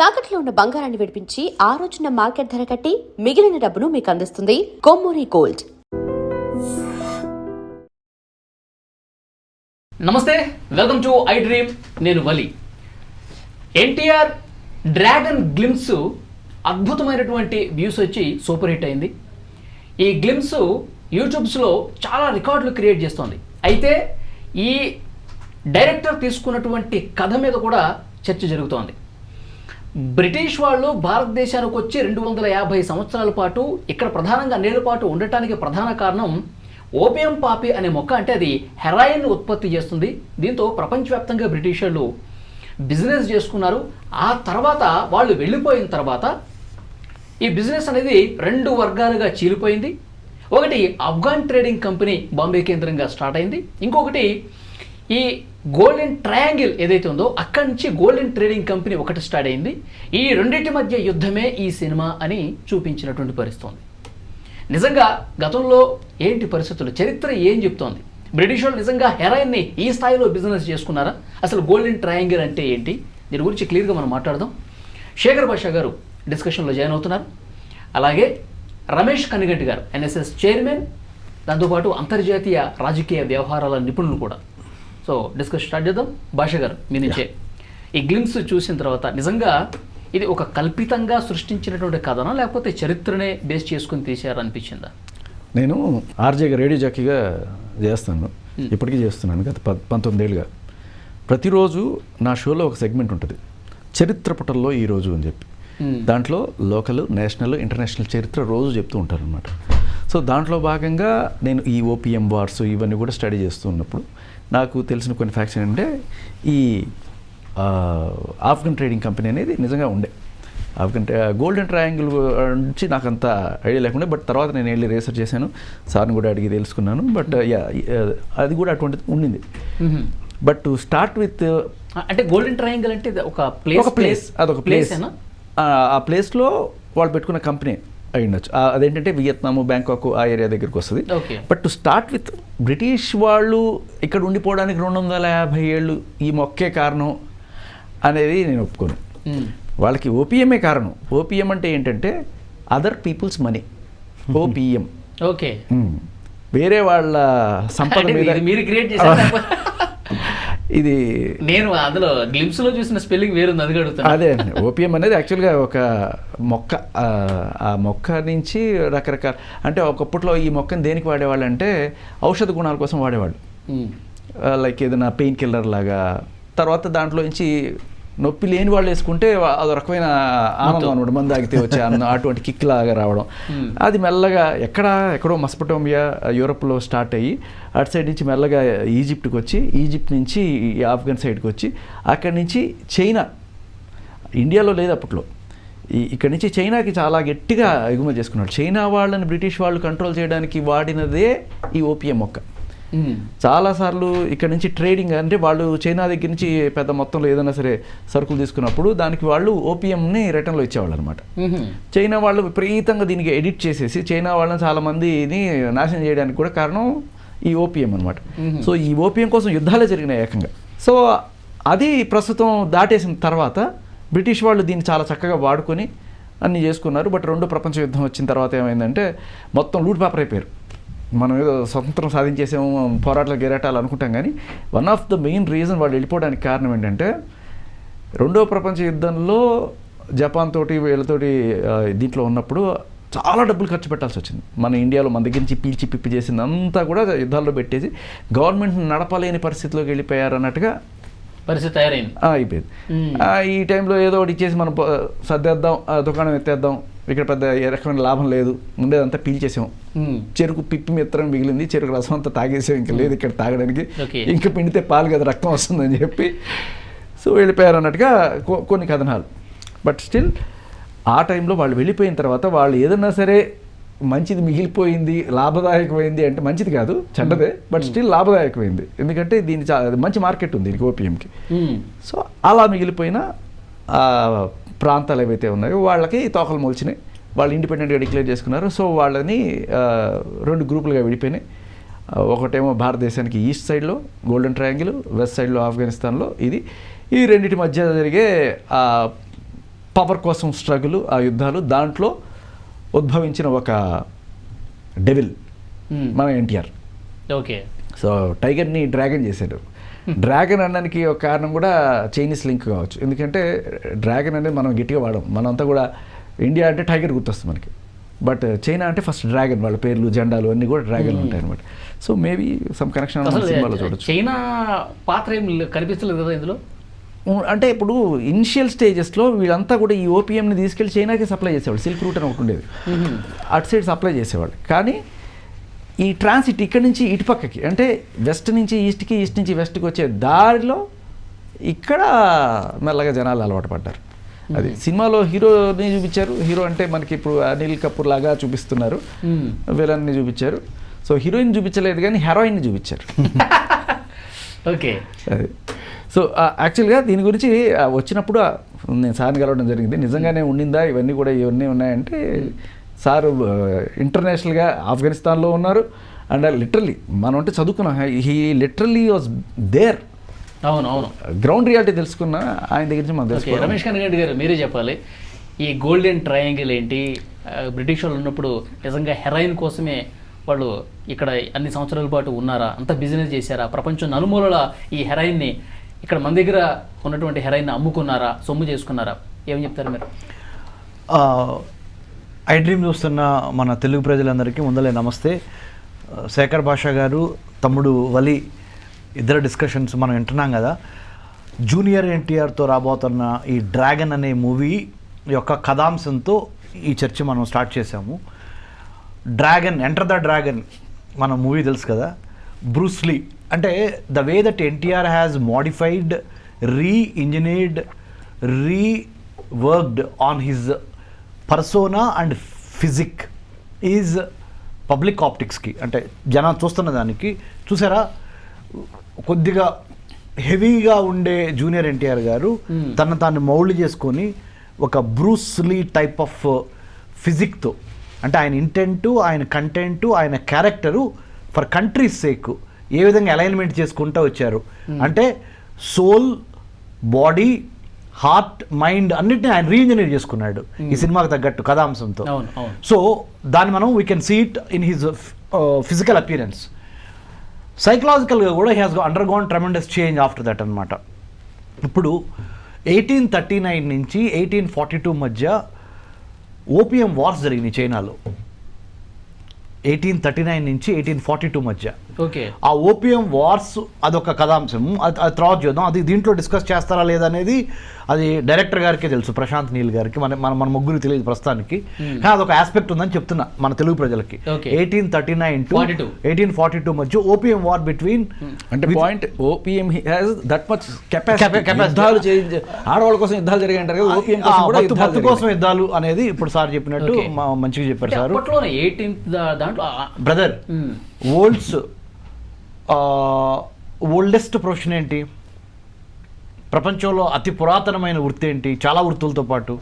తాకట్లో ఉన్న బంగారాన్ని విడిపించి ఆ రోజున మార్కెట్ ధర కట్టి మిగిలిన డబ్బును మీకు అందిస్తుంది కొమ్మూరి గోల్డ్. నమస్తే, వెల్కమ్ టు ఐ డ్రీమ్. నేను వలి. ఎన్టీఆర్ డ్రాగన్ గ్లిమ్స్ అద్భుతమైనటువంటి వ్యూస్ వచ్చి సూపర్ హిట్ అయింది. ఈ గ్లిమ్స్ యూట్యూబ్స్లో చాలా రికార్డులు క్రియేట్ చేస్తోంది. అయితే ఈ డైరెక్టర్ తీసుకున్నటువంటి కథ మీద కూడా చర్చ జరుగుతోంది. బ్రిటిష్ వాళ్ళు భారతదేశానికి వచ్చి 250 సంవత్సరాల పాటు ఇక్కడ ప్రధానంగా అన్నేళ్ల పాటు ఉండటానికి ప్రధాన కారణం ఓపియం పాపి అనే మొక్క. అంటే అది హెరాయిన్ ఉత్పత్తి చేస్తుంది. దీంతో ప్రపంచవ్యాప్తంగా బ్రిటిష్ వాళ్ళు బిజినెస్ చేసుకున్నారు. ఆ తర్వాత వాళ్ళు వెళ్ళిపోయిన తర్వాత ఈ బిజినెస్ అనేది 2 వర్గాలుగా చీలిపోయింది. ఒకటి ఆఫ్ఘన్ ట్రేడింగ్ కంపెనీ బాంబే కేంద్రంగా స్టార్ట్ అయింది. ఇంకొకటి ఈ గోల్డెన్ ట్రయాంగిల్ ఏదైతే ఉందో అక్కడి నుంచి గోల్డెన్ ట్రేడింగ్ కంపెనీ ఒకటి స్టార్ట్ అయింది. ఈ రెండింటి మధ్య యుద్ధమే ఈ సినిమా అని చూపించినటువంటి పరిస్థితి ఉంది. నిజంగా గతంలో ఏంటి పరిస్థితులు, చరిత్ర ఏం చెప్తోంది? బ్రిటిష్ వాళ్ళు నిజంగా హెరాయిన్ని ఈ స్థాయిలో బిజినెస్ చేసుకున్నారా? అసలు గోల్డెన్ ట్రయాంగిల్ అంటే ఏంటి? దీని గురించి క్లియర్గా మనం మాట్లాడదాం. శేఖర్ భాషా గారు డిస్కషన్లో జాయిన్ అవుతున్నారు. అలాగే రమేష్ కనిగంటి గారు ఎన్ఎస్ఎస్ చైర్మన్, దాంతోపాటు అంతర్జాతీయ రాజకీయ వ్యవహారాల నిపుణులు కూడా. సో డిస్కస్ స్టార్ట్ చేద్దాం. భాష గారు మీ నుంచే, ఈ గ్లిమ్స్ చూసిన తర్వాత నిజంగా ఇది ఒక కల్పితంగా సృష్టించినటువంటి కథనా లేకపోతే చరిత్రనే బేస్ చేసుకుని తీశారనిపించిందా? నేను ఆర్జేగా రేడియో జాకీగా చేస్తాను, ఇప్పటికీ చేస్తున్నాను గత 19 ఏళ్ళుగా. ప్రతిరోజు నా షోలో ఒక సెగ్మెంట్ ఉంటుంది, చరిత్ర పుటల్లో ఈరోజు అని చెప్పి. దాంట్లో లోకల్, నేషనల్, ఇంటర్నేషనల్ చరిత్ర రోజు చెప్తూ ఉంటారు అనమాట. సో దాంట్లో భాగంగా నేను ఈ ఓపిఎం వార్స్ ఇవన్నీ కూడా స్టడీ చేస్తున్నప్పుడు నాకు తెలిసిన కొన్ని ఫ్యాక్ట్స్ ఏంటంటే ఈ ఆఫ్ఘన్ ట్రేడింగ్ కంపెనీ అనేది నిజంగా ఉండే. ఆఫ్ఘన్ గోల్డెన్ ట్రయాంగిల్ నుంచి నాకు అంత ఐడియా లేకుండా, బట్ తర్వాత నేను వెళ్ళి రీసెర్చ్ చేశాను, సార్ని కూడా అడిగి తెలుసుకున్నాను. బట్ అది కూడా అటువంటిది ఉండింది. బట్ టు స్టార్ట్ విత్, అంటే గోల్డెన్ ట్రయాంగిల్ అంటే ఒక ప్లేస్, అదొక ప్లేస్. ఆ ప్లేస్లో వాళ్ళు పెట్టుకున్న కంపెనీ అయి ఉండొచ్చు. అదేంటంటే వియత్నాము, బ్యాంకాక్ ఆ ఏరియా దగ్గరికి వస్తుంది. But to start with, British వాళ్ళు ఇక్కడ ఉండిపోవడానికి 250 ఏళ్ళు ఈ మొక్కే కారణం అనేది నేను ఒప్పుకోను. వాళ్ళకి ఓపిఎంఏ కారణం. ఓపిఎం అంటే ఏంటంటే other peoples money. OPM okay, వేరే వాళ్ళ సంపద మీద మీరు క్రియేట్ చేశారు. ఇది నేను అందులో గ్లిమ్స్ లో చూసిన స్పెల్లింగ్ వేరుంది, అది అడుగుతాను. అదే అండి, ఓపిఎం అనేది యాక్చువల్గా ఒక మొక్క. ఆ మొక్క నుంచి రకరకాల, అంటే ఒకప్పట్లో ఈ మొక్కని దేనికి వాడేవాళ్ళు అంటే ఔషధ గుణాల కోసం వాడేవాళ్ళు. లైక్ ఏదైనా పెయిన్ కిల్లర్ లాగా. తర్వాత దాంట్లో నుంచి నొప్పి లేని వాళ్ళు వేసుకుంటే అదో రకమైన ఆనందం అనమాట, మందు తాగితే వచ్చే ఆనందం, అటువంటి కిక్ లాగా రావడం. అది మెల్లగా ఎక్కడో మెసొపొటేమియా, యూరోప్లో స్టార్ట్ అయ్యి అటు సైడ్ నుంచి మెల్లగా ఈజిప్ట్కి వచ్చి, ఈజిప్ట్ నుంచి ఆఫ్ఘన్ సైడ్కి వచ్చి, అక్కడి నుంచి చైనా, ఇండియాలో లేదు అప్పట్లో, ఇక్కడి నుంచి చైనాకి చాలా గట్టిగా ఎగుమతి చేసుకున్నాడు. చైనా వాళ్ళని బ్రిటిష్ వాళ్ళు కంట్రోల్ చేయడానికి వాడినదే ఈ ఓపిఎం మొక్క. చాలాసార్లు ఇక్కడ నుంచి ట్రేడింగ్, అంటే వాళ్ళు చైనా దగ్గర నుంచి పెద్ద మొత్తంలో ఏదైనా సరే సరుకులు తీసుకున్నప్పుడు దానికి వాళ్ళు ఓపిఎంని రిటర్న్లో ఇచ్చేవాళ్ళు అనమాట. చైనా వాళ్ళు విపరీతంగా దీనికి ఎడిట్ చేసేసి చైనా వాళ్ళని చాలామందిని నాశనం చేయడానికి కూడా కారణం ఈ ఓపిఎం అనమాట. సో ఈ ఓపిఎం కోసం యుద్ధాలే జరిగినాయి ఏకంగా. సో అది ప్రస్తుతం దాటేసిన తర్వాత బ్రిటిష్ వాళ్ళు దీన్ని చాలా చక్కగా వాడుకొని అన్నీ చేసుకున్నారు. బట్ 2వ ప్రపంచ యుద్ధం వచ్చిన తర్వాత ఏమైందంటే మొత్తం లూట్ పేపర్ అయిపోయారు. మనం ఏదో స్వతంత్రం సాధించేసాము, పోరాటాలు గిరాటాలు అనుకుంటాం, కానీ one of the main reason వాళ్ళు వెళ్ళిపోవడానికి కారణం ఏంటంటే 2వ ప్రపంచ యుద్ధంలో జపాన్ తోటి వీళ్ళతోటి దీంట్లో ఉన్నప్పుడు చాలా డబ్బులు ఖర్చు పెట్టాల్సి వచ్చింది. మన ఇండియాలో మన దగ్గర నుంచి పీల్చి పిప్పి చేసింది అంతా కూడా యుద్ధాల్లో పెట్టేసి గవర్నమెంట్ నడపలేని పరిస్థితిలోకి వెళ్ళిపోయారు అన్నట్టుగా పరిస్థితి తయారైంది, అయిపోయింది. ఈ టైంలో ఏదో ఒకటి ఇచ్చేసి మనం సర్దేద్దాం, దుకాణం ఎత్తేద్దాం, ఇక్కడ పెద్ద ఏ రకమైన లాభం లేదు, ఉండేదంతా పీల్చేసాం, చెరుకు పిప్పి మిత్రం మిగిలింది, చెరుకు రసం అంతా తాగేసాం, ఇంకా లేదు ఇక్కడ తాగడానికి, ఇంకా పిండితే పాలు కదా రక్తం వస్తుందని చెప్పి సో వెళ్ళిపోయారు అన్నట్టుగా కొన్ని కథనాలు. బట్ స్టిల్ ఆ టైంలో వాళ్ళు వెళ్ళిపోయిన తర్వాత వాళ్ళు ఏదన్నా సరే మంచిది మిగిలిపోయింది, లాభదాయకమైంది అంటే మంచిది కాదు, చెడ్డదే, బట్ స్టిల్ లాభదాయకమైంది. ఎందుకంటే దీని మంచి మార్కెట్ ఉంది దీనికి, ఓపిఎంకి. సో అలా మిగిలిపోయిన ప్రాంతాలు ఏవైతే ఉన్నాయో వాళ్ళకి తోకలు మొలిచినాయి, వాళ్ళు ఇండిపెండెంట్గా డిక్లేర్ చేసుకున్నారు. సో వాళ్ళని 2 గ్రూపులుగా విడిపోయినాయి. ఒకటేమో భారతదేశానికి ఈస్ట్ సైడ్లో గోల్డెన్ ట్రయాంగిల్, వెస్ట్ సైడ్లో ఆఫ్ఘనిస్తాన్లో ఇది. ఈ రెండింటి మధ్య జరిగే పవర్ కోసం స్ట్రగుల్, ఆ యుద్ధాలు, దాంట్లో ఉద్భవించిన ఒక డెవిల్ మన ఎన్టీఆర్. ఓకే. సో టైగర్ని డ్రాగన్ చేశాడు. డ్రాగన్ అనడానికి ఒక కారణం కూడా చైనీస్ లింక్ కావచ్చు. ఎందుకంటే డ్రాగన్ అనేది మనం గట్టిగా వాడం, మనంతా కూడా ఇండియా అంటే టైగర్ గుర్తొస్తుంది మనకి, బట్ చైనా అంటే ఫస్ట్ డ్రాగన్, వాళ్ళ పేర్లు జెండాలు అన్నీ కూడా డ్రాగన్ ఉంటాయి అనమాట. సో మేబీ సమ్ కనెక్షన్ సినిమాలో చూడొచ్చు. చైనా పాత్ర ఏం కనిపించలేదు కదా ఇందులో. అంటే ఇప్పుడు ఇనిషియల్ స్టేజెస్లో వీళ్ళంతా కూడా ఈ ఓపీఎంని తీసుకెళ్ళి చైనాకి సప్లై చేసేవాళ్ళు. సిల్క్ రూట్ అని ఒకటి ఉండేది, అటు సైడ్ సప్లై చేసేవాళ్ళు. కానీ ఈ ట్రాన్సిట్ ఇక్కడి నుంచి ఇటు పక్కకి, అంటే వెస్ట్ నుంచి ఈస్ట్కి, ఈస్ట్ నుంచి వెస్ట్కి వచ్చే దారిలో ఇక్కడ మెల్లగా జనాలు అలవాటు పడ్డారు. అది సినిమాలో హీరోని చూపించారు. హీరో అంటే మనకి ఇప్పుడు అనిల్ కపూర్ లాగా చూపిస్తున్నారు, విలన్ని చూపించారు. సో హీరోయిన్ చూపించలేదు కానీ హెరాయిన్ని చూపించారు. ఓకే. అది సో యాక్చువల్గా దీని గురించి వచ్చినప్పుడు నేను సార్ని కలవడం జరిగింది. నిజంగానే ఉండిందా ఇవన్నీ కూడా, ఇవన్నీ ఉన్నాయంటే సార్ ఇంటర్నేషనల్గా ఆఫ్ఘనిస్తాన్లో ఉన్నారు. అండ్ లిటరల్లీ మనం అంటే చదువుకున్నాం, హీ లిటరల్లీ వాజ్ దేర్. అవును అవును, గ్రౌండ్ రియాలిటీ తెలుసుకున్న ఆయన దగ్గర నుంచి మనం తెలుసుకోవాలి. రమేష్ కనగంటి గారు మీరే చెప్పాలి, ఈ గోల్డెన్ ట్రయాంగిల్ ఏంటి? బ్రిటిష్ వాళ్ళు ఉన్నప్పుడు నిజంగా హెరాయిన్ కోసమే వాళ్ళు ఇక్కడ అన్ని సంవత్సరాల పాటు ఉన్నారా? అంత బిజినెస్ చేశారా? ప్రపంచం నలుమూలల ఈ హెరాయిన్ని ఇక్కడ మన దగ్గర ఉన్నటువంటి హెరాయిన్ అమ్ముకున్నారా, సొమ్ము చేసుకున్నారా? ఏం చెప్తారు మీరు? ఐ డ్రీమ్ చూస్తున్న మన తెలుగు ప్రజలందరికీ ముందలే నమస్తే. శేఖర్ భాషా గారు, తమ్ముడు వలి ఇద్దరు డిస్కషన్స్ మనం వింటున్నాం కదా. జూనియర్ ఎన్టీఆర్తో రాబోతున్న ఈ డ్రాగన్ అనే మూవీ యొక్క కథాంశంతో ఈ చర్చ మనం స్టార్ట్ చేసాము. డ్రాగన్, ఎంటర్ ద డ్రాగన్ మన మూవీ తెలుసు కదా, బ్రూస్ లీ. అంటే the way that NTR has modified, re-engineered, reworked on his persona and physique is public ఆప్టిక్స్కి, అంటే జనం చూస్తున్న దానికి చూసారా, కొద్దిగా హెవీగా ఉండే జూనియర్ ఎన్టీఆర్ గారు తను తాను మౌల్డ్ చేసుకొని ఒక బ్రూస్ లీ టైప్ ఆఫ్ ఫిజిక్తో, అంటే ఆయన ఇంటెంటు, ఆయన కంటెంటు, ఆయన క్యారెక్టరు ఫర్ కంట్రీస్ సేక్ ఏ విధంగా అలైన్మెంట్ చేసుకుంటూ వచ్చారు. అంటే సోల్, బాడీ, హార్ట్, మైండ్ అన్నిటిని ఆయన రీఇంజనీర్ చేసుకున్నాడు ఈ సినిమాకి తగ్గట్టు కథాంశంతో. సో దాన్ని మనం we can see it in his physical appearance. సైకలాజికల్గా కూడా he has undergone tremendous change after that అనమాట. ఇప్పుడు 1839 నుంచి 1842 మధ్య ఓపియం వార్స్ జరిగినాయి చైనాలో. 1839 నుంచి 1842 మధ్య. ఓకే. ఆ ఓపియం వార్స్ అదొక కథాంశం, అది తర్వాత చూద్దాం. అది దీంట్లో డిస్కస్ చేస్తారా లేదా అనేది అది డైరెక్టర్ గారికే తెలుసు, ప్రశాంత్ నీల్ గారికి. మన ముగ్గురికి తెలియదు ప్రస్తుతానికి. కానీ అదొక ఆస్పెక్ట్ ఉందని చెప్తున్నా మన తెలుగు ప్రజలకి. 1839 to 1842 మధ్య ఓపియం వార్ బిట్వీన్, అంటే point OPM has that much capacity. ఆడవాళ్ళ కోసం యుద్ధాలు జరిగాయి అంటారు కదా, ఓపీఎం కోసం కూడా మత్తు కోసం యుద్ధాలు అనేది ఇప్పుడు సార్ చెప్పినట్టు మంచిగా చెప్పారు సార్. బ్రదర్, ఓల్డెస్ట్ ప్రొఫెషన్ ఏంటి? ప్రపంచంలో అతి పురాతనమైన వృత్తి ఏంటి? చాలా వృత్తులతో పాటు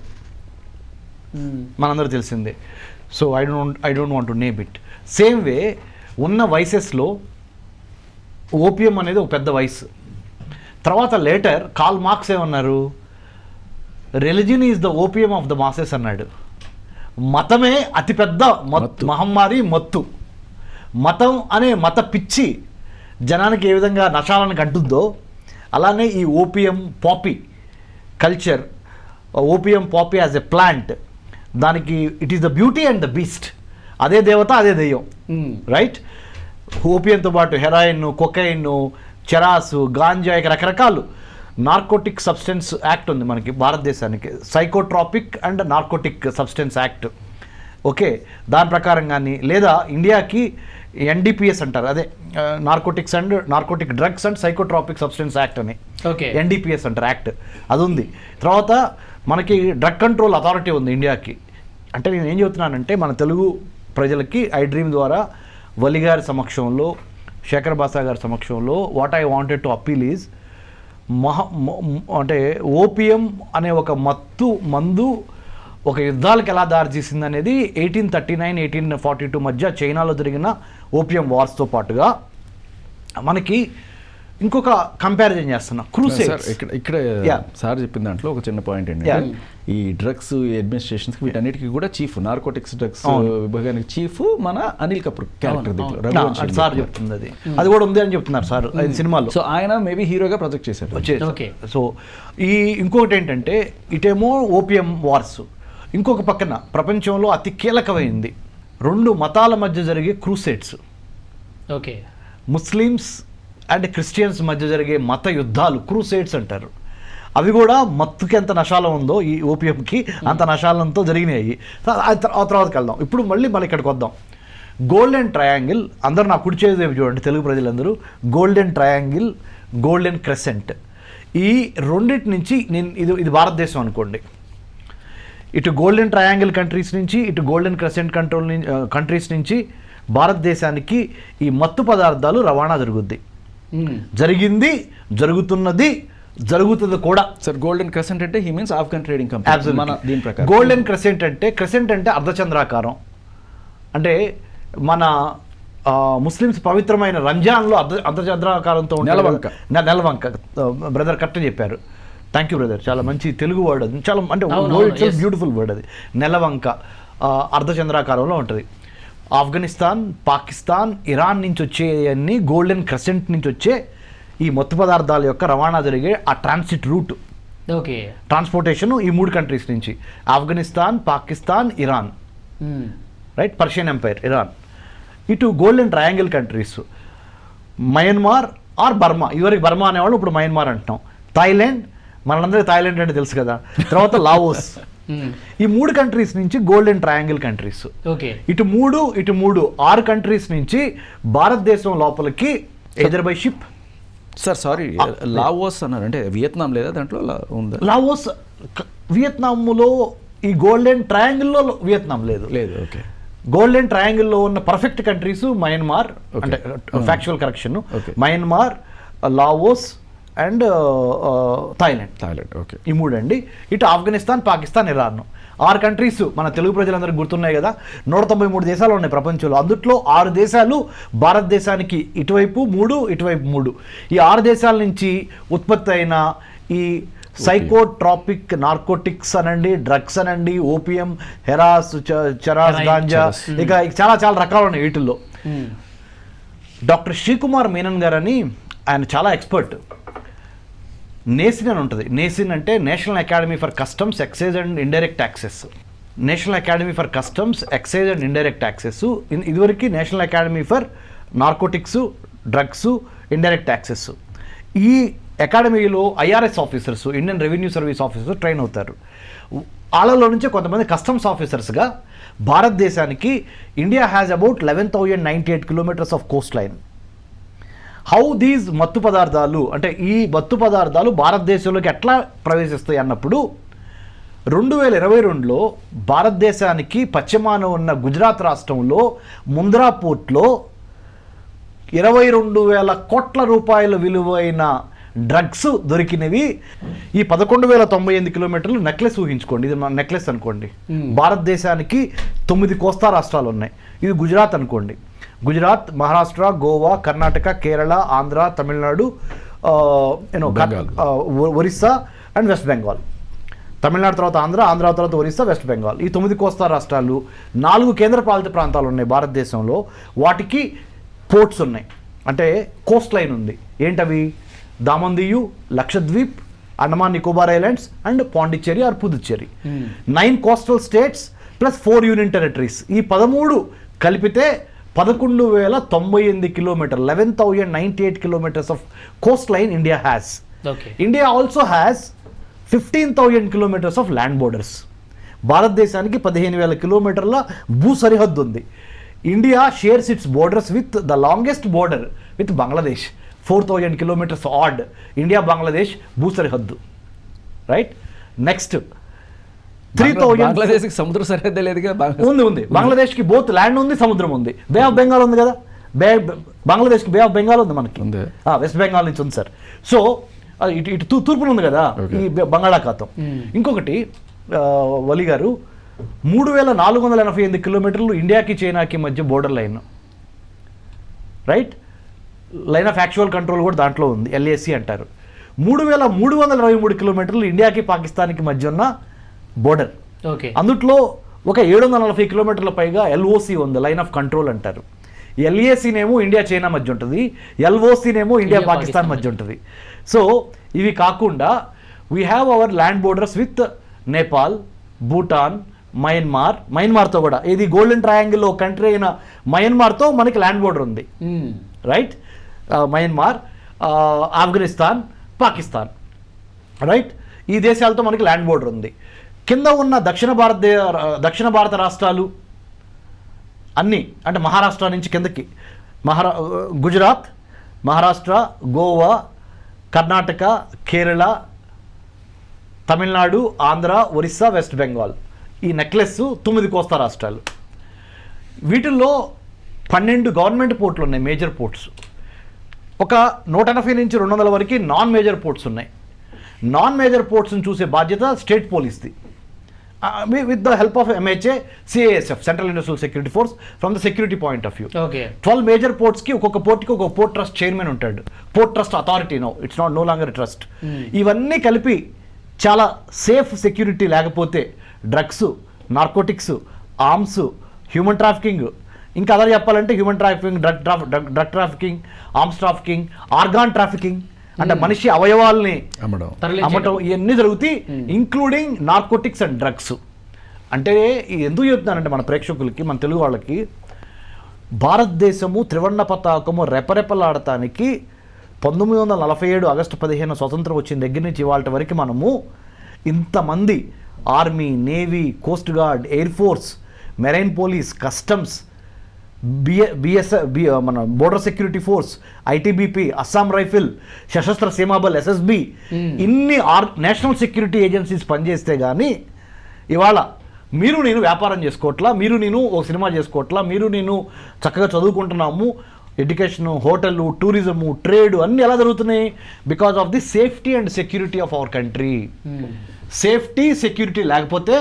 మనందరూ తెలిసిందే. So I don't want to name it. Same way ఉన్న వయసెస్లో ఓపియం అనేది ఒక పెద్ద వయసు. తర్వాత లేటర్ కార్ల్ మార్క్స్ ఏమన్నారు, religion is the opium of the masses అన్నాడు. మతమే అతిపెద్ద మహమ్మారి, మత్తు. మతం అనే మత పిచ్చి జనానికి ఏ విధంగా నశాలానికి అంటుందో అలానే ఈ opium poppy culture, opium poppy as a plant, దానికి it is the beauty and the beast. అదే దేవత, అదే దెయ్యం, రైట్? ఓపియంతో పాటు హెరాయిన్, కొకైన్, చెరాసు, గాంజా, ఇక రకరకాలు నార్కోటిక్ సబ్స్టెన్స్ యాక్ట్ ఉంది మనకి భారతదేశానికి, psychotropic and narcotic substance act. Okay, దాని ప్రకారం కానీ, లేదా ఇండియాకి ఎన్డీపీఎస్ అంటారు, అదే narcotic drugs and psychotropic substance act అని, ఎన్డీపీఎస్ అంటారు యాక్ట్, అది ఉంది. తర్వాత మనకి డ్రగ్ కంట్రోల్ అథారిటీ ఉంది ఇండియాకి. అంటే నేను ఏం చెబుతున్నానంటే మన తెలుగు ప్రజలకి ఐ డ్రీమ్ ద్వారా వలి గారి సమక్షంలో, శేఖర్ బాసా గారి సమక్షంలో what I wanted to appeal is, అంటే ఓపియం అనే ఒక మందు ఒక యుద్ధాలకు ఎలా దారితీసింది అనేది 1839, 1842 మధ్య చైనాలో జరిగిన ఓపియం వార్స్తో పాటుగా మనకి ఇంకొక కంపారిజన్ చేస్తున్నా, సార్ క్రూసేడ్స్. ఇక్కడ Yeah. సార్ చెప్పిన దాంట్లో ఒక చిన్న పాయింట్ ఏంటంటే Yeah. ఈ డ్రగ్స్ అడ్మినిస్ట్రేషన్స్ వీటన్నిటికీ కూడా చీఫ్, నార్కోటిక్స్ డ్రగ్స్ అవును. విభాగానికి చీఫ్ మన అనిల్ కపూర్ క్యారెక్టర్ అవును, దీంట్లో నా, రఘువంశీ అది సార్ చెప్తుంది, అది కూడా ఉంది అని చెప్తున్నారు సార్ అది సినిమాలో. సో ఆయన మేబీ హీరోగా ప్రొజెక్ట్ చేశారు. Okay. సో ఇంకొకటి ఏంటంటే ఇటేమో ఓపియం వార్స్, ఇంకొక పక్కన ప్రపంచంలో అతి కీలకమైంది 2 మతాల మధ్య జరిగే crusades, okay, Muslims and Christians మధ్య జరిగే మత యుద్ధాలు క్రూసేడ్స్ అంటారు. అవి కూడా మత్తుకి ఎంత నశాలం ఉందో ఈ ఓపియంకి అంత నశాలంతో జరిగినాయి. ఆ తర్వాతకి వెళ్దాం. ఇప్పుడు మళ్ళీ ఇక్కడికి వద్దాం. గోల్డెన్ ట్రయాంగిల్, అందరూ నా కుడి చేతి వైపు చూడండి తెలుగు ప్రజలందరూ. గోల్డెన్ ట్రయాంగిల్, గోల్డెన్ క్రెసెంట్, ఈ రెండింటి నుంచి ఇది భారతదేశం అనుకోండి. ఇటు గోల్డెన్ ట్రయాంగిల్ కంట్రీస్ నుంచి, ఇటు గోల్డెన్ క్రెసెంట్ కంట్రీస్ నుంచి భారతదేశానికి ఈ మత్తు పదార్థాలు రవాణా జరుగుద్ది. జరిగింది, జరుగుతుంది కూడా. సార్ గోల్డెన్ క్రెసెంట్ అంటే he means Afghan trading company మన దీని ప్రకారం. గోల్డెన్ క్రెసెంట్ అంటే అర్ధచంద్రాకారం. అంటే మన ముస్లిమ్స్ పవిత్రమైన రంజాన్లో అర్ధచంద్రాకారంతో నెలవంక. బ్రదర్ కరెక్ట్ చెప్పారు, థ్యాంక్ యూ బ్రదర్, చాలా మంచి తెలుగు వర్డ్ అది, చాలా అంటే బ్యూటిఫుల్ వర్డ్ అది. నెలవంక అర్ధచంద్రాకారంలో ఉంటుంది. ఆఫ్ఘనిస్తాన్, పాకిస్తాన్, ఇరాన్ నుంచి వచ్చేవన్నీ గోల్డెన్ క్రెసెంట్ నుంచి వచ్చే ఈ మత్తు పదార్థాల యొక్క రవాణా జరిగే ఆ ట్రాన్సిట్ రూట్, ఓకే, ట్రాన్స్పోర్టేషన్ ఈ 3 కంట్రీస్ నుంచి, Afghanistan, Pakistan, Iran, right, Persian empire, Iran. ఇటు golden triangle countries Myanmar or Burma, ఇవరికి బర్మా అనేవాళ్ళు ఇప్పుడు మయన్మార్ అంటున్నాం. థాయిలాండ్, మనందరికీ థాయిలాండ్ అంటే తెలుసు కదా. తర్వాత లావోస్. ఈ 3 కంట్రీస్ నుంచి గోల్డెన్ ట్రయాంగిల్ కంట్రీస్. ఓకే, ఇటు మూడు 6 కంట్రీస్ నుంచి భారతదేశం లోపలికి either by ship. Sir sorry, Laos అన్నారు అంటే వియత్నాం లేదా దాంట్లో ఉందా? లావోస్ వియత్నాంలో ఈ గోల్డెన్ ట్రయాంగిల్లో వియత్నాం లేదు. ఓకే. గోల్డెన్ ట్రయాంగిల్లో ఉన్న పర్ఫెక్ట్ కంట్రీస్ మయన్మార్, అంటే factual correction, Myanmar, Laos and Thailand. Okay, ఈ 3 అండి. ఇటు ఆఫ్ఘనిస్తాన్, పాకిస్తాన్, ఇరాన్, 6 కంట్రీస్ మన తెలుగు ప్రజలందరికీ గుర్తున్నాయి కదా. 193 దేశాలు ఉన్నాయి ప్రపంచంలో, అందుట్లో 6 దేశాలు భారతదేశానికి ఇటువైపు 3, ఇటువైపు 3. ఈ 6 దేశాల నుంచి ఉత్పత్తి అయిన ఈ సైకోట్రాపిక్ నార్కోటిక్స్ అనండి, డ్రగ్స్ అనండి, ఓపియం, హెరాస్, చరాస్, గాంజా, ఇక చాలా రకాలు ఉన్నాయి వీటిల్లో. డాక్టర్ శ్రీకుమార్ మీనన్ గారు అని ఆయన చాలా ఎక్స్పర్ట్. నేసిన్ అని ఉంటుంది. నేసిన్ అంటే national academy for customs, excise and indirect taxes. National academy for customs, excise and indirect taxes. ఇదివరకు national academy for narcotics, drugs, indirect taxes. ఈ అకాడమీలో IRS officers, Indian revenue service officers train అవుతారు. వాళ్ళలో నుంచి కొంతమంది customs ఆఫీసర్స్గా భారతదేశానికి India has about 11,098 kilometres of coast line. How these మత్తు పదార్థాలు, అంటే ఈ మత్తు పదార్థాలు భారతదేశంలోకి ఎట్లా ప్రవేశిస్తాయి అన్నప్పుడు 2022లో భారతదేశానికి పశ్చిమాన ఉన్న గుజరాత్ రాష్ట్రంలో ముంద్రా పోర్ట్లో 22,000 కోట్ల రూపాయల విలువైన డ్రగ్స్ దొరికినవి. ఈ 11,098 కిలోమీటర్లు నెక్లెస్ ఊహించుకోండి, ఇది నెక్లెస్ అనుకోండి. భారతదేశానికి 9 కోస్తా రాష్ట్రాలు ఉన్నాయి. ఇది గుజరాత్ అనుకోండి. గుజరాత్, మహారాష్ట్ర, గోవా, కర్ణాటక, కేరళ, ఆంధ్ర, తమిళనాడు, ఒరిస్సా అండ్ వెస్ట్ బెంగాల్. తమిళనాడు తర్వాత ఆంధ్ర తర్వాత ఒరిస్సా, వెస్ట్ బెంగాల్, ఈ 9 కోస్తా రాష్ట్రాలు. 4 కేంద్రపాలిత ప్రాంతాలు ఉన్నాయి భారతదేశంలో. వాటికి పోర్ట్స్ ఉన్నాయి, అంటే కోస్ట్ లైన్ ఉంది. ఏంటవి? Daman Diu, Lakshadweep, Andaman Nicobar islands and Pondicherry or Puducherry. 9 coastal states plus 4 union territories. ఈ 13 కలిపితే 11,098 kilometre, 11,098 kilometres of coast line India has. India also has 15,000 kilometres of land borders. భారతదేశానికి 15,000 కిలోమీటర్ల భూ సరిహద్దు ఉంది. India shares its borders with the longest border with Bangladesh, 4,000 kilometres odd. India Bangladesh భూ సరిహద్దు, right. Next 3,000 బంగ్లాదేశ్కి సముద్ర సరిహద్దు లేదుగా. ఉంది. బంగ్లాదేశ్కి బోత్ ల్యాండ్ ఉంది, సముద్రం ఉంది. బే ఆఫ్ బెంగాల్ ఉంది కదా, బంగ్లాదేశ్కి బే ఆఫ్ బెంగాల్ ఉంది మనకి, వెస్ట్ బెంగాల్ నుంచి ఉంది సార్. సో ఇటు తూర్పున ఉంది కదా ఈ బంగాళాఖాతం. ఇంకొకటి వలి గారు, 3,488 కిలోమీటర్లు ఇండియాకి చైనాకి మధ్య border line, right. Line of actual control కూడా దాంట్లో ఉంది, ఎల్ఏసి అంటారు. 3,323 కిలోమీటర్లు ఇండియాకి పాకిస్తాన్కి మధ్య ఉన్న బోర్డర్. ఓకే. అందుట్లో ఒక 740 కిలోమీటర్ల పైగా ఎల్ఓసి ఉంది, లైన్ ఆఫ్ కంట్రోల్ అంటారు. ఎల్ఏసీనేమో ఇండియా చైనా మధ్య ఉంటుంది, ఎల్ఓసీనేమో ఇండియా పాకిస్తాన్ మధ్య ఉంటుంది. సో ఇవి కాకుండా we have our land borders with Nepal, Bhutan, మయన్మార్తో కూడా, ఇది గోల్డెన్ ట్రయాంగిల్లో కంట్రీ అయిన మయన్మార్తో మనకి ల్యాండ్ బోర్డర్ ఉంది, right. Myanmar, Afghanistan, Pakistan, right. ఈ దేశాలతో మనకి ల్యాండ్ బోర్డర్ ఉంది. కింద ఉన్న దక్షిణ భారత రాష్ట్రాలు అన్నీ, అంటే మహారాష్ట్ర నుంచి కిందకి గుజరాత్, మహారాష్ట్ర, గోవా, కర్ణాటక, కేరళ, తమిళనాడు, ఆంధ్ర, ఒరిస్సా, వెస్ట్ బెంగాల్, ఈ నెక్లెస్ 9 కోస్తా రాష్ట్రాలు. వీటిల్లో 12 గవర్నమెంట్ పోర్ట్లు ఉన్నాయి, మేజర్ పోర్ట్స్. ఒక 180 నుంచి 200 వరకు నాన్ మేజర్ పోర్ట్స్ ఉన్నాయి. నాన్ మేజర్ పోర్ట్స్ని చూసే బాధ్యత స్టేట్ పోలీస్ది, with the help of MHA, CISF, central industrial security force, from the security point of view. Okay. 12 major పోర్ట్స్కి ఒక్కొక్క పోర్ట్కి ఒక పోర్ట్ ట్రస్ట్ చైర్మన్ ఉంటాడు. Port trust authority no, it's no longer trust. ఇవన్నీ కలిపి చాలా సేఫ్ సెక్యూరిటీ లేకపోతే drugs, narcotics, arms, human trafficking, ఇంకా అదర్ చెప్పాలంటే human trafficking, drug trafficking, arms trafficking, organ trafficking, అంటే మనిషి అవయవాల్ని అమ్మటం, ఇవన్నీ జరుగుతాయి, ఇంక్లూడింగ్ నార్కోటిక్స్ అండ్ డ్రగ్స్. అంటే ఎందుకు చెప్తున్నానంటే మన ప్రేక్షకులకి, మన తెలుగు వాళ్ళకి, భారతదేశము త్రివర్ణ పతాకము రెపరెపలాడటానికి 1947 ఆగస్టు 15 స్వతంత్రం వచ్చిన దగ్గర నుంచి ఇవాళ వరకు మనము ఇంతమంది army, navy, coast guard, air force, marine police, customs, మన border security force, ITBP, Assam rifle, Sashastra Seema Bal, SSB, ఇన్ని నేషనల్ సెక్యూరిటీ ఏజెన్సీస్ పనిచేస్తే కానీ ఇవాళ మీరు నేను వ్యాపారం చేసుకోవట్లా, మీరు నేను ఒక సినిమా చేసుకోవట్లా, మీరు నేను చక్కగా చదువుకుంటున్నాము, ఎడ్యుకేషన్, హోటల్, టూరిజము, ట్రేడ్ అన్నీ ఎలా జరుగుతున్నాయి? Because of the safety and security of our country. Safety, security లేకపోతే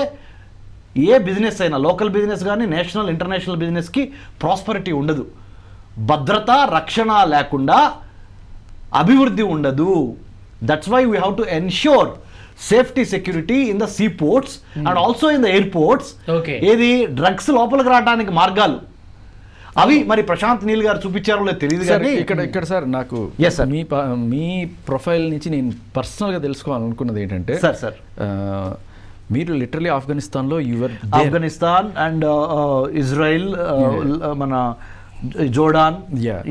ఏ బిజినెస్ అయినా, లోకల్ బిజినెస్ కానీ నేషనల్, ఇంటర్నేషనల్ బిజినెస్కి ప్రాస్పరిటీ ఉండదు. భద్రత, రక్షణ లేకుండా అభివృద్ధి ఉండదు. That's why we have to ensure safety, security in the seaports and also in the airports. ఏది డ్రగ్స్ లోపలికి రావడానికి మార్గాలు అవి మరి ప్రశాంత్ నీల్ గారు చూపించారో లేదు తెలియదు కానీ ఇక్కడ సార్ నాకు మీ ప్రొఫైల్ నుంచి నేను పర్సనల్గా తెలుసుకోవాలనుకున్నది ఏంటంటే సార్ మీరు లిటరలీ ఆఫ్ఘనిస్తాన్లో ఆఫ్ఘనిస్తాన్ అండ్ ఇజ్రాయిల్, మన జోర్డాన్,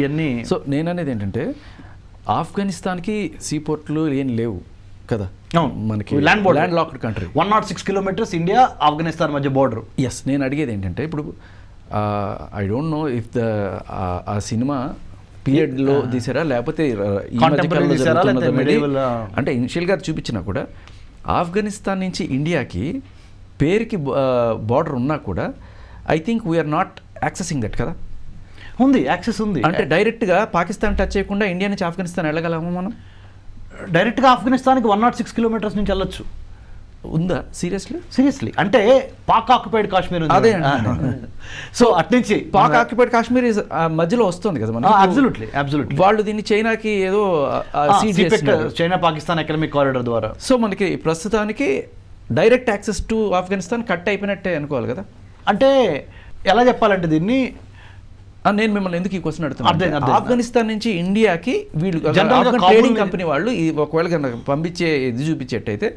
ఇవన్నీ. సో నేను అనేది ఏంటంటే ఆఫ్ఘనిస్తాన్కి సీపోర్ట్లు ఏం లేవు కదా, మనకి land locked country, 106 kilometres India Afghanistan మధ్య బోర్డర్. ఎస్, నేను అడిగేది ఏంటంటే ఇప్పుడు ఐ డోంట్ నో ఇఫ్ ఆ సినిమా పీరియడ్లో తీసారా లేకపోతే అంటే ఇనిషియల్గా చూపించినా కూడా ఆఫ్ఘనిస్తాన్ నుంచి ఇండియాకి పేరుకి బార్డర్ ఉన్నా కూడా I think we are not accessing that కదా. ఉంది, యాక్సెస్ ఉంది. అంటే డైరెక్ట్గా పాకిస్తాన్ టచ్ చేయకుండా ఇండియా నుంచి ఆఫ్ఘనిస్తాన్ వెళ్ళగలము మనం? డైరెక్ట్గా ఆఫ్ఘనిస్తాన్కి 106 కిలోమీటర్స్ నుంచి వెళ్ళొచ్చు. ఉందా? సీరియస్లీ అంటే పాక్ ఆక్యుపైడ్ కాశ్మీర్ ఉంది. అదే సో అట్నుంచి పాక్ ఆక్యుపైడ్ కాశ్మీర్ మధ్యలో వస్తుంది కదా మనం. అబ్సల్యూట్లీ వాళ్ళు దీన్ని చైనాకి ఏదో చైనా పాకిస్తాన్ ఎకనామిక్ కారిడార్ ద్వారా. సో మనకి ప్రస్తుతానికి direct access to Afghanistan cut అయిపోయినట్టే అనుకోవాలి కదా. అంటే ఎలా చెప్పాలంటే దీన్ని, నేను మిమ్మల్ని ఎందుకు ఈ క్వశ్చన్ అడుగుతున్నాను, ఆఫ్ఘనిస్తాన్ నుంచి ఇండియాకి వీళ్ళు ట్రేడింగ్ కంపెనీ వాళ్ళు ఒకవేళ పంపించే ఇది చూపించేట్టయితే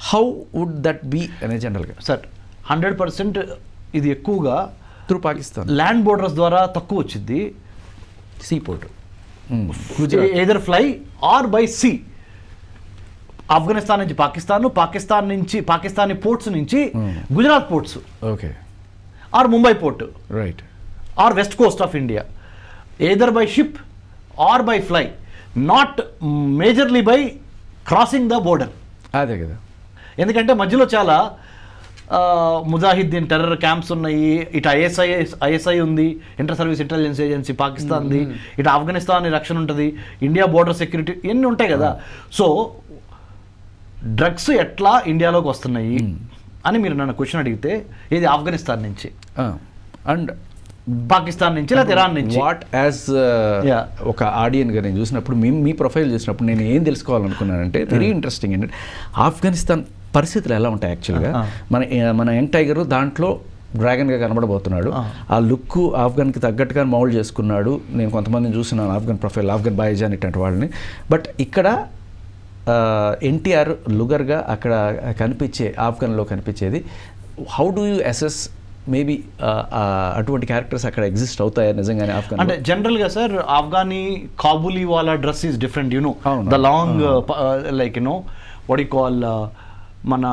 హౌ వుడ్ దట్ బీ అనే జనరల్గా? సార్ 100% ఇది ఎక్కువగా త్రూ పాకిస్తాన్ ల్యాండ్ బోర్డర్స్ ద్వారా తక్కువ వచ్చింది. Seaport either fly or by sea. Afghanistan నుంచి పాకిస్తాన్ నుంచి పాకిస్తానీ పోర్ట్స్ నుంచి Gujarat ports, okay, or Mumbai port, right, or west coast of India, either by ship or by fly, not majorly by crossing the border. అదే కదా, ఎందుకంటే మధ్యలో చాలా ముజాహిద్దీన్ టెర్రర్ క్యాంప్స్ ఉన్నాయి, ఇటు ఐఎస్ఐ ఉంది, ఇంటర్ సర్వీస్ ఇంటెలిజెన్స్ ఏజెన్సీ పాకిస్తాన్ది, ఇటు ఆఫ్ఘనిస్తాన్ రక్షణ ఉంటుంది, ఇండియా బోర్డర్ సెక్యూరిటీ, ఇవన్నీ ఉంటాయి కదా. సో డ్రగ్స్ ఎట్లా ఇండియాలోకి వస్తున్నాయి అని మీరు నన్ను క్వశ్చన్ అడిగితే ఇది ఆఫ్ఘనిస్తాన్ నుంచి. అండ్ పాకిస్తాన్ నుంచి లేదా ఇరాన్ నుంచి. What as Yeah. ఒక ఆడియన్గా నేను చూసినప్పుడు మీ ప్రొఫైల్ చూసినప్పుడు నేను ఏం తెలుసుకోవాలనుకున్నానంటే వెరీ ఇంట్రెస్టింగ్ ఏంటంటే ఆఫ్ఘనిస్తాన్ పరిస్థితులు ఎలా ఉంటాయి యాక్చువల్గా. మన యంగ్ టైగర్ దాంట్లో డ్రాగన్గా కనబడబోతున్నాడు. ఆ లుక్ ఆఫ్ఘన్కి తగ్గట్టుగా మౌల్డ్ చేసుకున్నాడు. నేను కొంతమందిని చూస్తున్నాను ఆఫ్ఘన్ ప్రొఫైల్, ఆఫ్ఘన్ బాయిజాన్ ఇట్లాంటి వాళ్ళని. బట్ ఇక్కడ ఎన్టీఆర్ లుగర్గా అక్కడ ఆఫ్ఘన్లో కనిపించేది. How do you assess maybe అటువంటి క్యారెక్టర్స్ అక్కడ ఎగ్జిస్ట్ అవుతాయా నిజంగానే ఆఫ్ఘన్? అంటే జనరల్గా సార్ ఆఫ్ఘనీ కాబూలీ వాళ్ళ dress is different, you know the long like you know what you call మన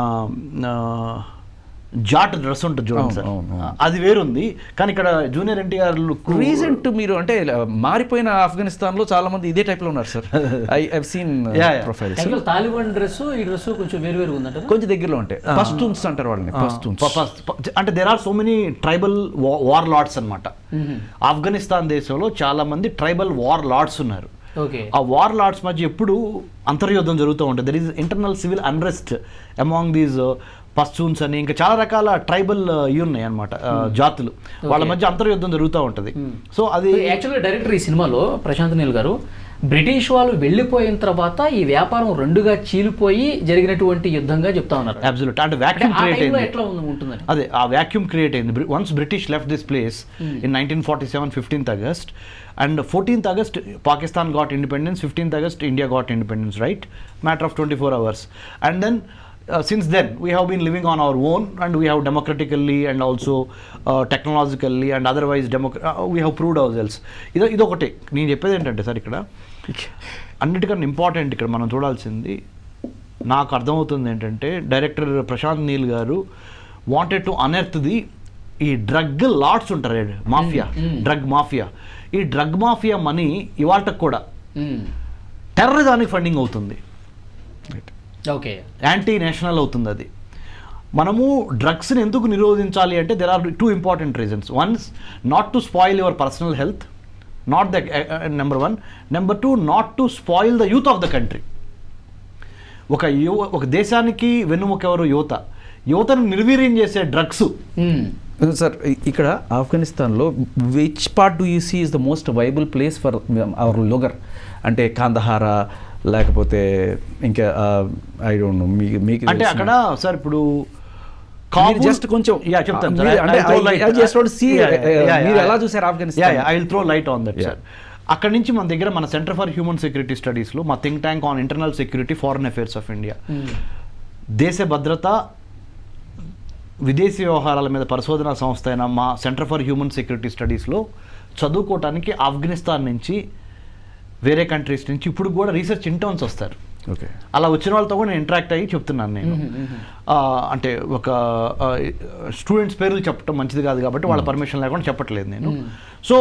జాట్ డ్రెస్ ఉంటుంది చూడండి సార్, అది వేరుంది. కానీ ఇక్కడ జూనియర్ ఎన్టీఆర్ లుక్ రీసెంట్ మీరు అంటే మారిపోయిన ఆఫ్ఘనిస్తాన్ లో చాలా మంది ఇదే టైప్ లో ఉన్నారు sir. I have seen profiles. Taliban dress ఈ డ్రెస్ కొంచెం వేరు వేరు ఉందంట, కొంచెం దగ్గరలో ఉంటాయి. పస్తూన్స్ అంటారు వాళ్ళని, పస్తూన్స్. అంటే there are so many tribal warlords అన్నమాట. ఆఫ్ఘనిస్తాన్ దేశంలో చాలా మంది ట్రైబల్ వార్ లార్డ్స్ ఉన్నారు. ఆ వార్ లార్డ్స్ మధ్య ఎప్పుడు అంతర్యుద్ధం జరుగుతూ ఉంటుంది. There is internal civil unrest among these Pashtuns అని ఇంకా చాలా రకాల ట్రైబల్ ఉన్నాయి అనమాట జాతులు, వాళ్ళ మధ్య అంతర్యుద్ధం జరుగుతూ ఉంటుంది. సో అది యాక్చువల్గా డైరెక్టర్ ఈ సినిమాలో ప్రశాంత్ నీల్ గారు బ్రిటిష్ వాళ్ళు వెళ్ళిపోయిన తర్వాత ఈ వ్యాపారం రెండుగా చీలిపోయి జరిగినటువంటి యుద్ధంగా చెప్తా ఉన్నారు. అబ్సల్యూట్. అంటే వ్యాక్యూమ్ క్రియేట్ అయింది. ఎట్లా ఉంటుందని అదే ఆ వ్యాక్యూమ్ క్రియేట్ అయింది. Once British left this place in 1947 15th August and 14th August Pakistan got independence, 15th August India got independence, right? Matter of 24 hours. And then since then we have been living on our own and we have democratically and also technologically and otherwise we have proved ourselves. ఇదొకటి నేను చెప్పేది ఏంటంటే sir, ఇక్కడ అన్నిటికన్నా important ఇక్కడ మనం చూడాల్సింది నాకు అర్థమవుతుంది ఏంటంటే డైరెక్టర్ ప్రశాంత్ నీల్ గారు వాంటెడ్ టు అనెర్త్ ది ఈ డ్రగ్ లాట్స్ ఉంటారు, మాఫియా, డ్రగ్ మాఫియా. ఈ డ్రగ్ మాఫియా మనీ ఇవాళకు కూడా టెర్రరిజానికి ఫండింగ్ అవుతుంది, ఓకే, యాంటీ నేషనల్ అవుతుంది. అది మనము డ్రగ్స్ని ఎందుకు నిరోధించాలి అంటే there are 2 important reasons. One, not to spoil your personal health, not the number 1. Number 2, not to spoil the youth of the country. ఒక దేశానికి వెన్నుముక ఎవరు? యువతను నిర్వీర్యం చేసే డ్రగ్స్. సార్ ఇక్కడ ఆఫ్ఘనిస్తాన్లో which part do you see is the most viable place for our Lugar? అంటే కాందహారా లేకపోతే ఇంకా ఐ డోంట్ నో మీకు అంటే అక్కడ సార్ ఇప్పుడు జస్ట్ కొంచెం చెప్తాను. ఎలా చూసారు Afghanistan? I will throw light on that sir. అక్కడ నుంచి మన దగ్గర మన సెంటర్ ఫర్ హ్యూమన్ సెక్యూరిటీ స్టడీస్లో మా think tank on internal security foreign affairs of India, దేశ భద్రత విదేశీ వ్యవహారాల మీద పరిశోధనా సంస్థ అయిన మా సెంటర్ ఫర్ హ్యూమన్ సెక్యూరిటీ స్టడీస్లో చదువుకోవటానికి ఆఫ్ఘనిస్తాన్ నుంచి వేరే కంట్రీస్ నుంచి ఇప్పుడు కూడా రీసెర్చ్ ఇంటర్న్స్ వస్తారు. ఓకే, అలా వచ్చిన వాళ్ళతో కూడా నేను ఇంటరాక్ట్ అయ్యి చెప్తున్నాను. నేను అంటే ఒక స్టూడెంట్స్ పేర్లు చెప్పడం మంచిది కాదు కాబట్టి వాళ్ళ పర్మిషన్ లేకుండా చెప్పట్లేదు నేను. So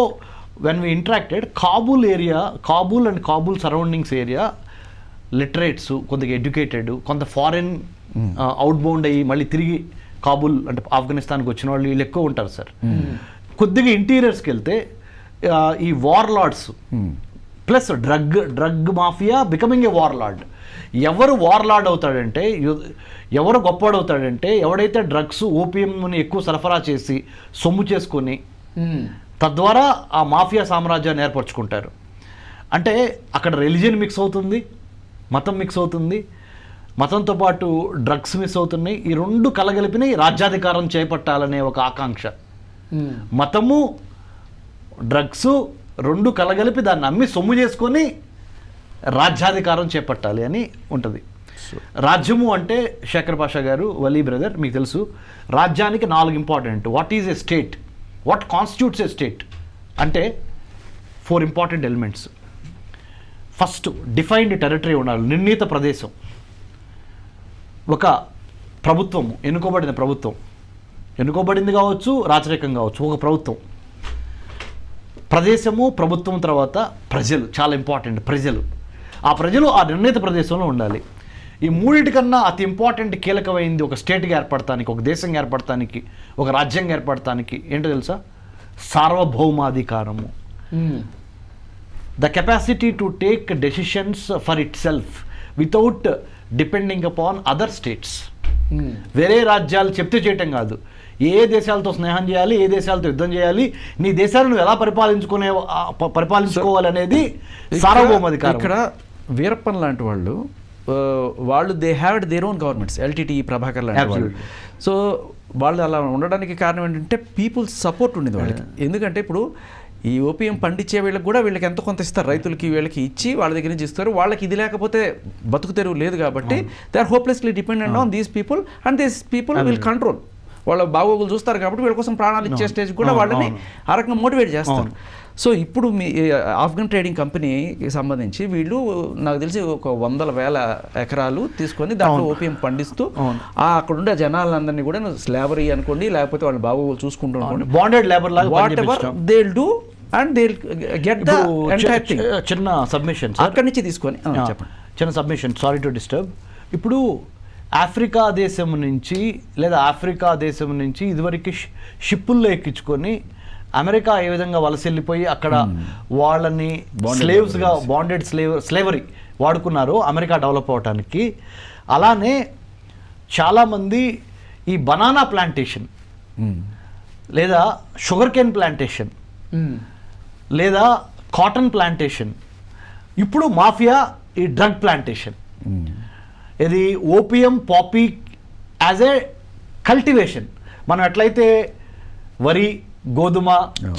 when we interacted, Kabul and Kabul surroundings area literates, కొద్దిగా ఎడ్యుకేటెడ్, కొంత ఫారెన్ అవుట్బౌండ్ అయ్యి మళ్ళీ తిరిగి కాబూల్ అంటే ఆఫ్ఘనిస్తాన్కి వచ్చిన వాళ్ళు వీళ్ళు ఎక్కువ ఉంటారు సార్. కొద్దిగా ఇంటీరియర్స్కి వెళ్తే ఈ warlords plus drug mafia becoming a warlord. ఎవరు వార్ లార్డ్ అవుతాడంటే, ఎవరు గొప్పవాడవుతాడంటే ఎవడైతే డ్రగ్స్ ఓపియంని ఎక్కువ సరఫరా చేసి సొమ్ము చేసుకొని తద్వారా ఆ మాఫియా సామ్రాజ్యాన్ని ఏర్పరచుకుంటారు. అంటే అక్కడ రిలీజియన్ మిక్స్ అవుతుంది, మతం మిక్స్ అవుతుంది, మతంతో పాటు డ్రగ్స్ మిస్ అవుతున్నాయి. ఈ రెండు కలగలిపిన రాజ్యాధికారం చేపట్టాలనే ఒక ఆకాంక్ష. మతము డ్రగ్స్ రెండు కలగలిపి దాన్ని అమ్మి సొమ్ము చేసుకొని రాజ్యాధికారం చేపట్టాలి అని ఉంటుంది. రాజ్యము అంటే శేఖర్ పాషా గారు, వలీ బ్రదర్, మీకు తెలుసు రాజ్యానికి 4 important. What is a state, what constitutes a state అంటే 4 important elements. First, defined territory ఉండాలి, నిర్ణీత ప్రదేశం. ఒక ప్రభుత్వము, ఎన్నుకోబడిన ప్రభుత్వం, ఎన్నుకోబడింది కావచ్చు, రాచరికం కావచ్చు, ఒక ప్రభుత్వం. ప్రదేశము, ప్రభుత్వం, తర్వాత ప్రజలు, చాలా ఇంపార్టెంట్. ప్రజలు, ఆ ప్రజలు ఆ నిర్ణీత ప్రదేశంలో ఉండాలి. ఈ మూడింటికన్నా అతి ఇంపార్టెంట్, కీలకమైంది ఒక స్టేట్గా ఏర్పడటానికి, ఒక దేశంగా ఏర్పడటానికి, ఒక రాజ్యంగా ఏర్పడటానికి ఏంటో తెలుసా? సార్వభౌమాధికారము. The capacity to take decisions for itself without depending upon other states. వేరే రాజ్యాలు చెప్తే చేయటం కాదు, ఏ దేశాలతో స్నేహం చేయాలి, ఏ దేశాలతో యుద్ధం చేయాలి, నీ దేశాలను నువ్వు ఎలా పరిపాలించుకోవాలి అనేది సార్వభౌమాధికారం. ఇక్కడ వీరప్పన్ లాంటి వాళ్ళు they have their own governments, LTT Prabhakar లాంటి వాళ్ళు. సో వాళ్ళు అలా ఉండడానికి కారణం ఏంటంటే పీపుల్ సపోర్ట్ ఉండేది వాళ్ళకి. ఎందుకంటే ఇప్పుడు ఈ ఓపీఎం పండించే వీళ్ళకి కూడా వీళ్ళకి ఎంత కొంత ఇస్తారు, రైతులకి వీళ్ళకి ఇచ్చి వాళ్ళ దగ్గర నుంచి ఇస్తారు. వాళ్ళకి ఇది లేకపోతే బతుకు తెరువు లేదు కాబట్టి they are hopelessly dependent on these people and these people will control. వాళ్ళ బాగోగులు చూస్తారు కాబట్టి వీళ్ళ కోసం ప్రాణాలు ఇచ్చే స్టేజ్ కూడా వాళ్ళని ఆ రకంగా మోటివేట్ చేస్తారు. సో ఇప్పుడు మీ ఆఫ్ఘన్ ట్రేడింగ్ కంపెనీకి సంబంధించి వీళ్ళు నాకు తెలిసి ఒక 100,000 ఎకరాలు తీసుకొని దాంట్లో ఓపీఎం పండిస్తూ అక్కడ ఉండే జనాలందరినీ కూడా స్లావరీ అనుకోండి, లేకపోతే వాళ్ళ బాగోగులు చూసుకుంటూ అనుకోండి, బాండెడ్ లేబర్ లాగా what ever they will do and they will get the entire thing. చిన్న సబ్మిషన్ అక్కడి నుంచి తీసుకొని చెప్పండి. చిన్న సబ్మిషన్, సారీ టు డిస్టర్బ్. ఇప్పుడు ఆఫ్రికా దేశం నుంచి ఇదివరకు షిప్పుల్లో ఎక్కించుకొని అమెరికా ఏ విధంగా వలస వెళ్ళిపోయి అక్కడ వాళ్ళని స్లేవ్స్గా స్లేవరీ వాడుకున్నారు అమెరికా డెవలప్ అవడానికి. అలానే చాలామంది ఈ బనానా ప్లాంటేషన్ లేదా షుగర్ కేన్ ప్లాంటేషన్ లేదా కాటన్ ప్లాంటేషన్, ఇప్పుడు మాఫియా ఈ డ్రగ్ ప్లాంటేషన్, ఇది opium poppy as a cultivation. మనం ఎట్లయితే వరి, గోధుమ,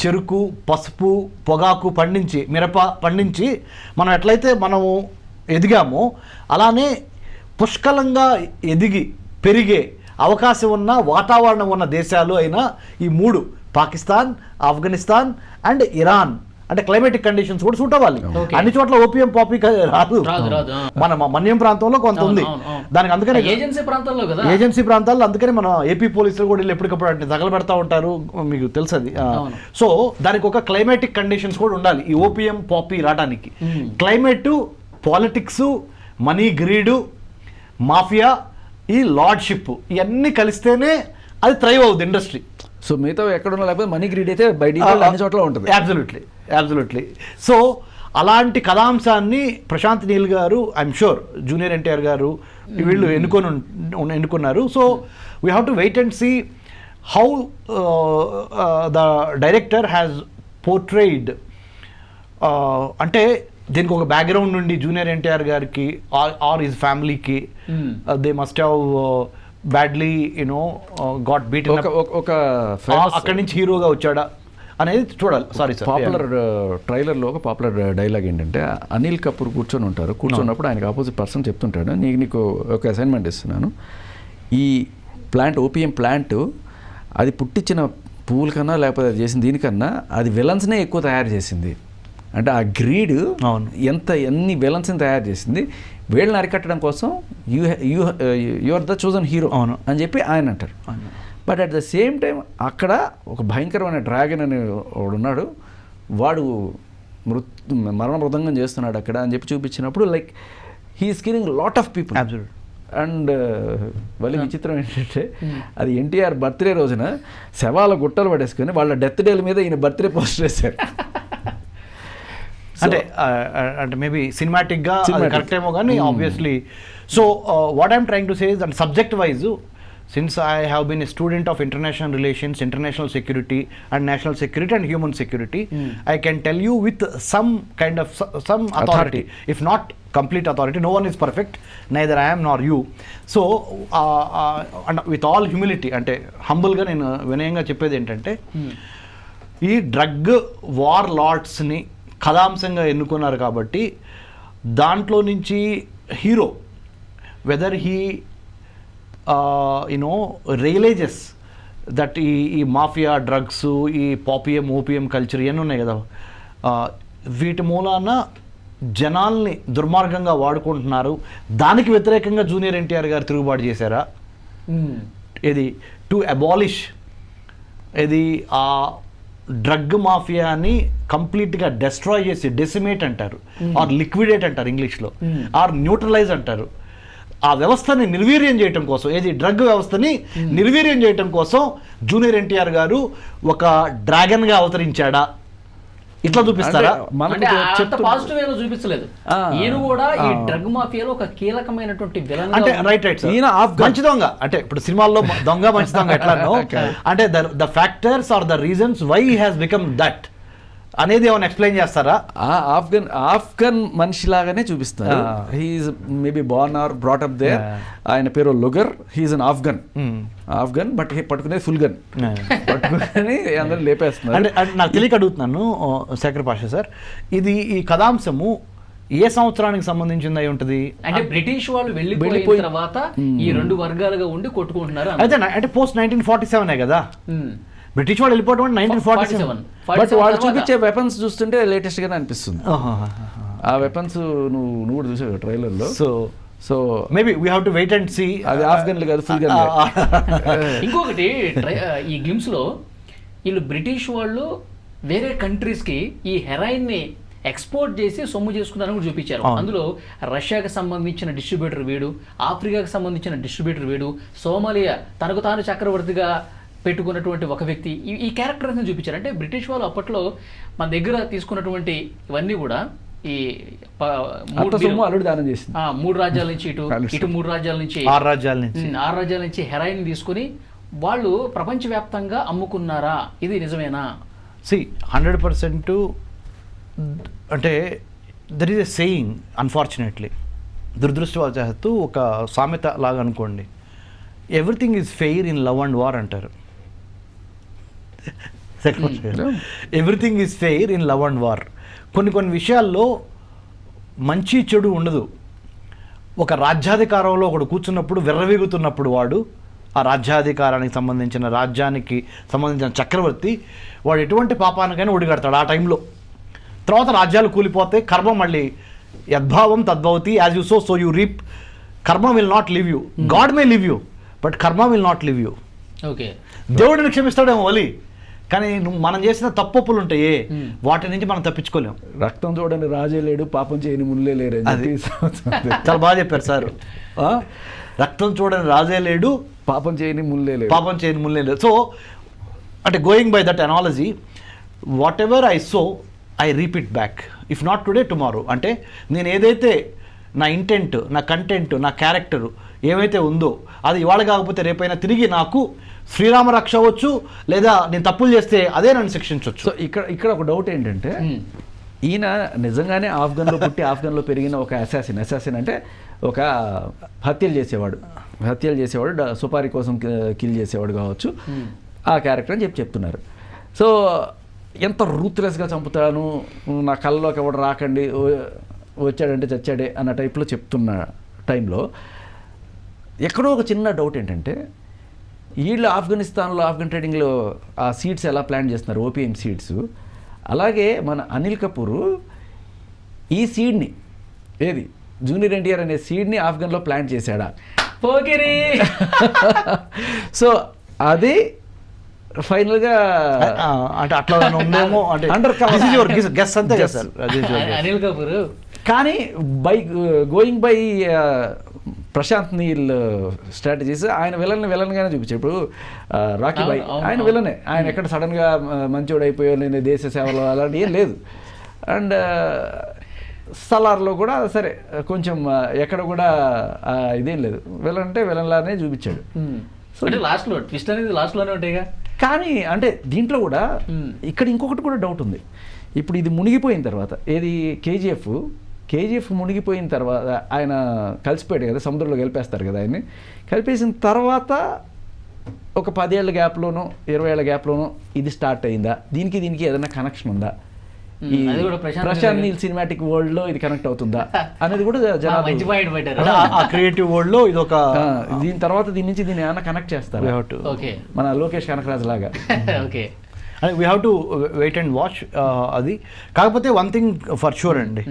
చెరుకు, పసుపు, పొగాకు పండించి, మిరప పండించి మనం ఎట్లయితే మనము ఎదిగామో అలానే పుష్కలంగా ఎదిగి పెరిగే అవకాశం ఉన్న వాతావరణం ఉన్న దేశాలు అయిన ఈ 3 పాకిస్తాన్, ఆఫ్ఘనిస్తాన్ అండ్ ఇరాన్, అంటే క్లైమేటిక్ కండిషన్స్ కూడా సూట్ అవ్వాలి. అన్ని చోట్ల ఓపీఎం పాపీ రాదు. మన మన్యం ప్రాంతంలో కొంత ఉంది దానికి, అందుకని ఏజెన్సీ ప్రాంతాల్లో అందుకని మన ఏపీ పోలీసులు కూడా ఎప్పటికప్పుడు అంటే తగలబెడతా ఉంటారు, మీకు తెలుసు అది. సో దానికి ఒక క్లైమేటిక్ కండిషన్స్ కూడా ఉండాలి ఈ ఓపీఎం పాపీ రావడానికి. Climate, politics, money greed, mafia, ఈ లార్డ్షిప్ ఇవన్నీ కలిస్తేనే అది థ్రైవ్ అవుతుంది ఇండస్ట్రీ. సో మిగతా ఎక్కడున్నా లేకపోతే మనీ గ్రీడ్ అయితే బయట అన్ని చోట్ల ఉంటుంది. అబ్సల్యూట్లీ. సో అలాంటి కథాంశాన్ని ప్రశాంత్ నీల్ గారు, I'm sure junior NTR garu వీళ్ళు ఎన్నుకున్నారు. So we have to wait and see how the director has portrayed. అంటే దీనికి ఒక బ్యాక్గ్రౌండ్ నుండి జూనియర్ ఎన్టీఆర్ గారికి ఆర్ హిజ్ ఫ్యామిలీకి they must have badly got beat, అక్కడి నుంచి హీరోగా వచ్చాడా అనేది చూడాలి. సారీ సార్, పాపులర్ ట్రైలర్లో ఒక పాపులర్ డైలాగ్ ఏంటంటే అనిల్ కపూర్ కూర్చున్నప్పుడు ఆయనకు ఆపోజిట్ పర్సన్ చెప్తుంటాడు, నీకు ఒక అసైన్మెంట్ ఇస్తున్నాను, ఈ ప్లాంట్ ఓపీఎం ప్లాంట్ అది పుట్టించిన పువ్వుల కన్నా లేకపోతే అది చేసిన దీనికన్నా అది విలన్స్నే ఎక్కువ తయారు చేసింది. అంటే ఆ గ్రీడ్ ఎన్ని విలన్స్ని తయారు చేసింది, వీళ్ళని అరికట్టడం కోసం you are the chosen hero అని చెప్పి ఆయన అంటారు. But at the same time అక్కడ ఒక భయంకరమైన డ్రాగన్ అని వాడు ఉన్నాడు, వాడు మరణ మృదంగం చేస్తున్నాడు అక్కడ అని చెప్పి చూపించినప్పుడు like he's killing lot of people. And మళ్ళీ విచిత్రం ఏంటంటే అది ఎన్టీఆర్ బర్త్డే రోజున శవాల గుట్టలు పడేసుకొని వాళ్ళ డెత్ డేల మీద ఈయన బర్త్డే పోస్టర్ వేశారు. అంటే మేబీ సినిమాటిక్గా కరెక్ట్ ఏమో కానీ obviously. So what I'm trying to say is అంటే subject wise, since I have been a student of international relations, international security and national security and human security, I can tell you with some kind of some authority, if not complete authority, no one is perfect, neither I am nor you. So and with all humility, ante humble ga nenu vinayanga cheppedi entante ee drug war lords ni కథాంశంగా ఎన్నుకున్నారు కాబట్టి దాంట్లో నుంచి hero whether he realises that ఈ mafia drugs, ఈ పాపియం opium culture ఇవన్నీ ఉన్నాయి కదా, వీటి మూలాన జనాల్ని దుర్మార్గంగా వాడుకుంటున్నారు, దానికి వ్యతిరేకంగా జూనియర్ ఎన్టీఆర్ గారు తిరుగుబాటు చేశారా, ఇది టు అబాలిష్ ఇది ఆ డ్రగ్ మాఫియాని కంప్లీట్గా డెస్ట్రాయ్ చేసి, డెసిమేట్ అంటారు ఆర్ లిక్విడేట్ అంటారు ఇంగ్లీష్లో, ఆర్ న్యూట్రలైజ్ అంటారు, ఆ వ్యవస్థని నిర్వీర్యం చేయటం కోసం, ఏది డ్రగ్ వ్యవస్థని నిర్వీర్యం చేయటం కోసం జూనియర్ ఎన్టీఆర్ గారు ఒక డ్రాగన్గా అవతరించాడా ఇట్లా చూపిస్తారా? అంటే అంత పాజిటివ్ ఏదో చూపించలేదు. ఈయన కూడా ఈ డ్రగ్ మాఫియాలో ఒక కీలకమైనటువంటి విలన్. అంటే రైట్ ఈయన మంచి దొంగ, అంటే ఇప్పుడు సినిమాల్లో దొంగ మంచి దొంగ ఎట్లానో అంటే the factors or the reasons why he has become that అనేది ఏమైనా ఎక్స్ప్లెయిన్ చేస్తారా? ఆఫ్ఘన్ మనిషి లాగానే చూపిస్తారు. He's maybe born or brought up there. ఆయన పేరు Lugar. He's an Afghan but పట్టుకునేది ఫుల్ గన్ పట్టుకుని అందరూ లేపేస్తున్నారు. అంటే నాకు తెలియక అడుగుతున్నాను శేఖర్ పాషా సార్, ఇది ఈ కథాంశము ఏ సంవత్సరానికి సంబంధించింది అయి ఉంటుంది? అంటే బ్రిటిష్ వాళ్ళు వెళ్ళిపోయిన తర్వాత ఈ రెండు వర్గాలుగా ఉండి కొట్టుకుంటున్నారు. అయితే అంటే పోస్ట్ 1947 కదా, బ్రిటిష్ వాళ్ళు వెళ్ళిపోవడం 1947. బట్ వాళ్ళు చూపించే వెపన్స్ చూస్తుంటే లేటెస్ట్ గానే అనిపిస్తుంది. ఆ వెపన్స్ నువ్వు కూడా చూసావు ట్రైలర్ లో. So maybe we have to wait and see. అది ఆఫ్ఘన్లు కాదు, ఫుల్ గన్. ఇంకొకటి ఈ గ్లిమ్స్ లో వీళ్ళు బ్రిటిష్ వాళ్ళు వేరే కంట్రీస్ కి ఈ హెరాయిన్ ని ఎక్స్పోర్ట్ చేసి సొమ్ము చేసుకున్నారని కూడా చూపించారు. అందులో రష్యాకి సంబంధించిన డిస్ట్రిబ్యూటర్ వీడు, ఆఫ్రికాకి సంబంధించిన డిస్ట్రిబ్యూటర్ వీడు, సోమాలియా తనకు తాను చక్రవర్తిగా పెట్టుకున్నటువంటి ఒక వ్యక్తి, ఈ క్యారెక్టర్స్ చూపించారు. అంటే బ్రిటిష్ వాళ్ళు అప్పట్లో మన దగ్గర తీసుకున్నటువంటి ఇవన్నీ కూడా ఈ 3 దానం చేసింది. 3 రాజ్యాల నుంచి ఇటు 3 రాజ్యాల నుంచి 6 రాజ్యాల నుంచి హెరాయిన్ తీసుకుని వాళ్ళు ప్రపంచవ్యాప్తంగా అమ్ముకున్నారా? ఇది నిజమేనా? 100% అంటే there is a saying, unfortunately దురదృష్టవశాత్తు ఒక సామెత లాగా అనుకోండి, everything is fair in love and war అంటారు. Everything is fair in love and war. కొన్ని విషయాల్లో మంచి చెడు ఉండదు. ఒక రాజ్యాధికారంలో ఒకడు కూర్చున్నప్పుడు విర్రవీగుతున్నప్పుడు వాడు ఆ రాజ్యాధికారానికి సంబంధించిన రాజ్యానికి సంబంధించిన చక్రవర్తి వాడు ఎటువంటి పాపానికైనా ఒడిగడతాడు ఆ టైంలో. తర్వాత రాజ్యాలు కూలిపోతే కర్మ మళ్ళీ యద్భావం తద్భవతి, as you sow you reap. Karma will not leave you, God may leave you but karma will not leave you. Okay, దేవుడిని క్షమిస్తాడేమో వలి, కానీ మనం చేసిన తప్పులు ఉంటాయి, వాటి నుంచి మనం తప్పించుకోలేము. రక్తం చూడని రాజే లేడు, పాపం చేయని ముళ్ళే లేరు. చాలా బాగా చెప్పారు సార్. రక్తం చూడని రాజే లేడు, పాపం చేయని ముళ్ళే లేదు. సో అంటే going by that analogy, what ever I so I reap it back, if not today tomorrow. అంటే నేను ఏదైతే నా ఇంటెంట్, నా కంటెంట్, నా క్యారెక్టరు ఏమైతే ఉందో అది ఇవాళ కాకపోతే రేపైనా తిరిగి నాకు శ్రీరామ రక్ష అవ్వచ్చు, లేదా నేను తప్పులు చేస్తే అదే నన్ను శిక్షించవచ్చు. సో ఇక్కడ ఒక డౌట్ ఏంటంటే, ఈయన నిజంగానే ఆఫ్ఘన్లో పుట్టి ఆఫ్ఘన్లో పెరిగిన ఒక అసాసిన్ అంటే ఒక హత్యలు చేసేవాడు, సుపారీ కోసం కిల్ చేసేవాడు కావచ్చు, ఆ క్యారెక్టర్ అని చెప్తున్నారు. సో ఎంత రూత్లెస్గా చంపుతాను, నా కళ్ళలోకి ఎవడు రాకండి, వచ్చాడంటే చచ్చాడే అన్న టైప్లో చెప్తున్న టైంలో ఎక్కడో ఒక చిన్న డౌట్ ఏంటంటే, వీళ్ళు ఆఫ్ఘనిస్తాన్లో ఆఫ్ఘన్ ట్రేడింగ్లో ఆ సీడ్స్ ఎలా ప్లాన్ చేస్తున్నారు, ఓపీఎం సీడ్స్, అలాగే మన అనిల్ కపూర్ ఈ సీడ్ని జూనియర్ ఎన్టీఆర్ అనే సీడ్ని ఆఫ్ఘన్లో ప్లాన్ చేశాడా? పోకిరి. సో అది ఫైనల్గా అంటే అట్లా ఉందేమో, అంటే గెస్ అంతే కదా సార్ అనిల్ కపూర్. కానీ going by Prashanth Neel strategies, ఆయన విలన్గానే చూపించారు. ఇప్పుడు రాకీ బాయ్ ఆయన విలనే, ఆయన ఎక్కడ సడన్గా మంచోడు అయిపోయో నేను దేశ సేవలో అలాంటి ఏం లేదు. అండ్ సలార్లో కూడా సరే కొంచెం ఎక్కడ కూడా ఇదేం లేదు, విలన్ అంటే విలన్లానే చూపించాడు. సో లాస్ట్లో ట్విస్ట్ అనేది లాస్ట్లోనే ఉంటాయిగా. కానీ అంటే దీంట్లో కూడా ఇక్కడ ఇంకొకటి కూడా డౌట్ ఉంది. ఇప్పుడు ఇది మునిగిపోయిన తర్వాత, ఏది కేజీఎఫ్ మునిగిపోయిన తర్వాత ఆయన కలిసిపోయాడు కదా, సముద్రంలో కలిపేస్తారు కదా ఆయన్ని. కలిపేసిన తర్వాత ఒక 10 ఏళ్ల గ్యాప్లోనో 20 ఏళ్ల గ్యాప్లోనో ఇది స్టార్ట్ అయిందా? దీనికి ఏదైనా కనెక్షన్ ఉందా? ఈ ప్రశాంత్ నీల్ సినిమాటిక్ వరల్డ్ లో ఇది కనెక్ట్ అవుతుందా అనేది కూడా క్రియేటివ్ వరల్డ్ లో ఇది ఒక దీని తర్వాత దీని ఏమైనా కనెక్ట్ చేస్తారు మన లోకేష్ కనకరాజ్ లాగా. We have to wait and watch అది. కాకపోతే వన్ థింగ్ ఫర్ షూర్ అండి,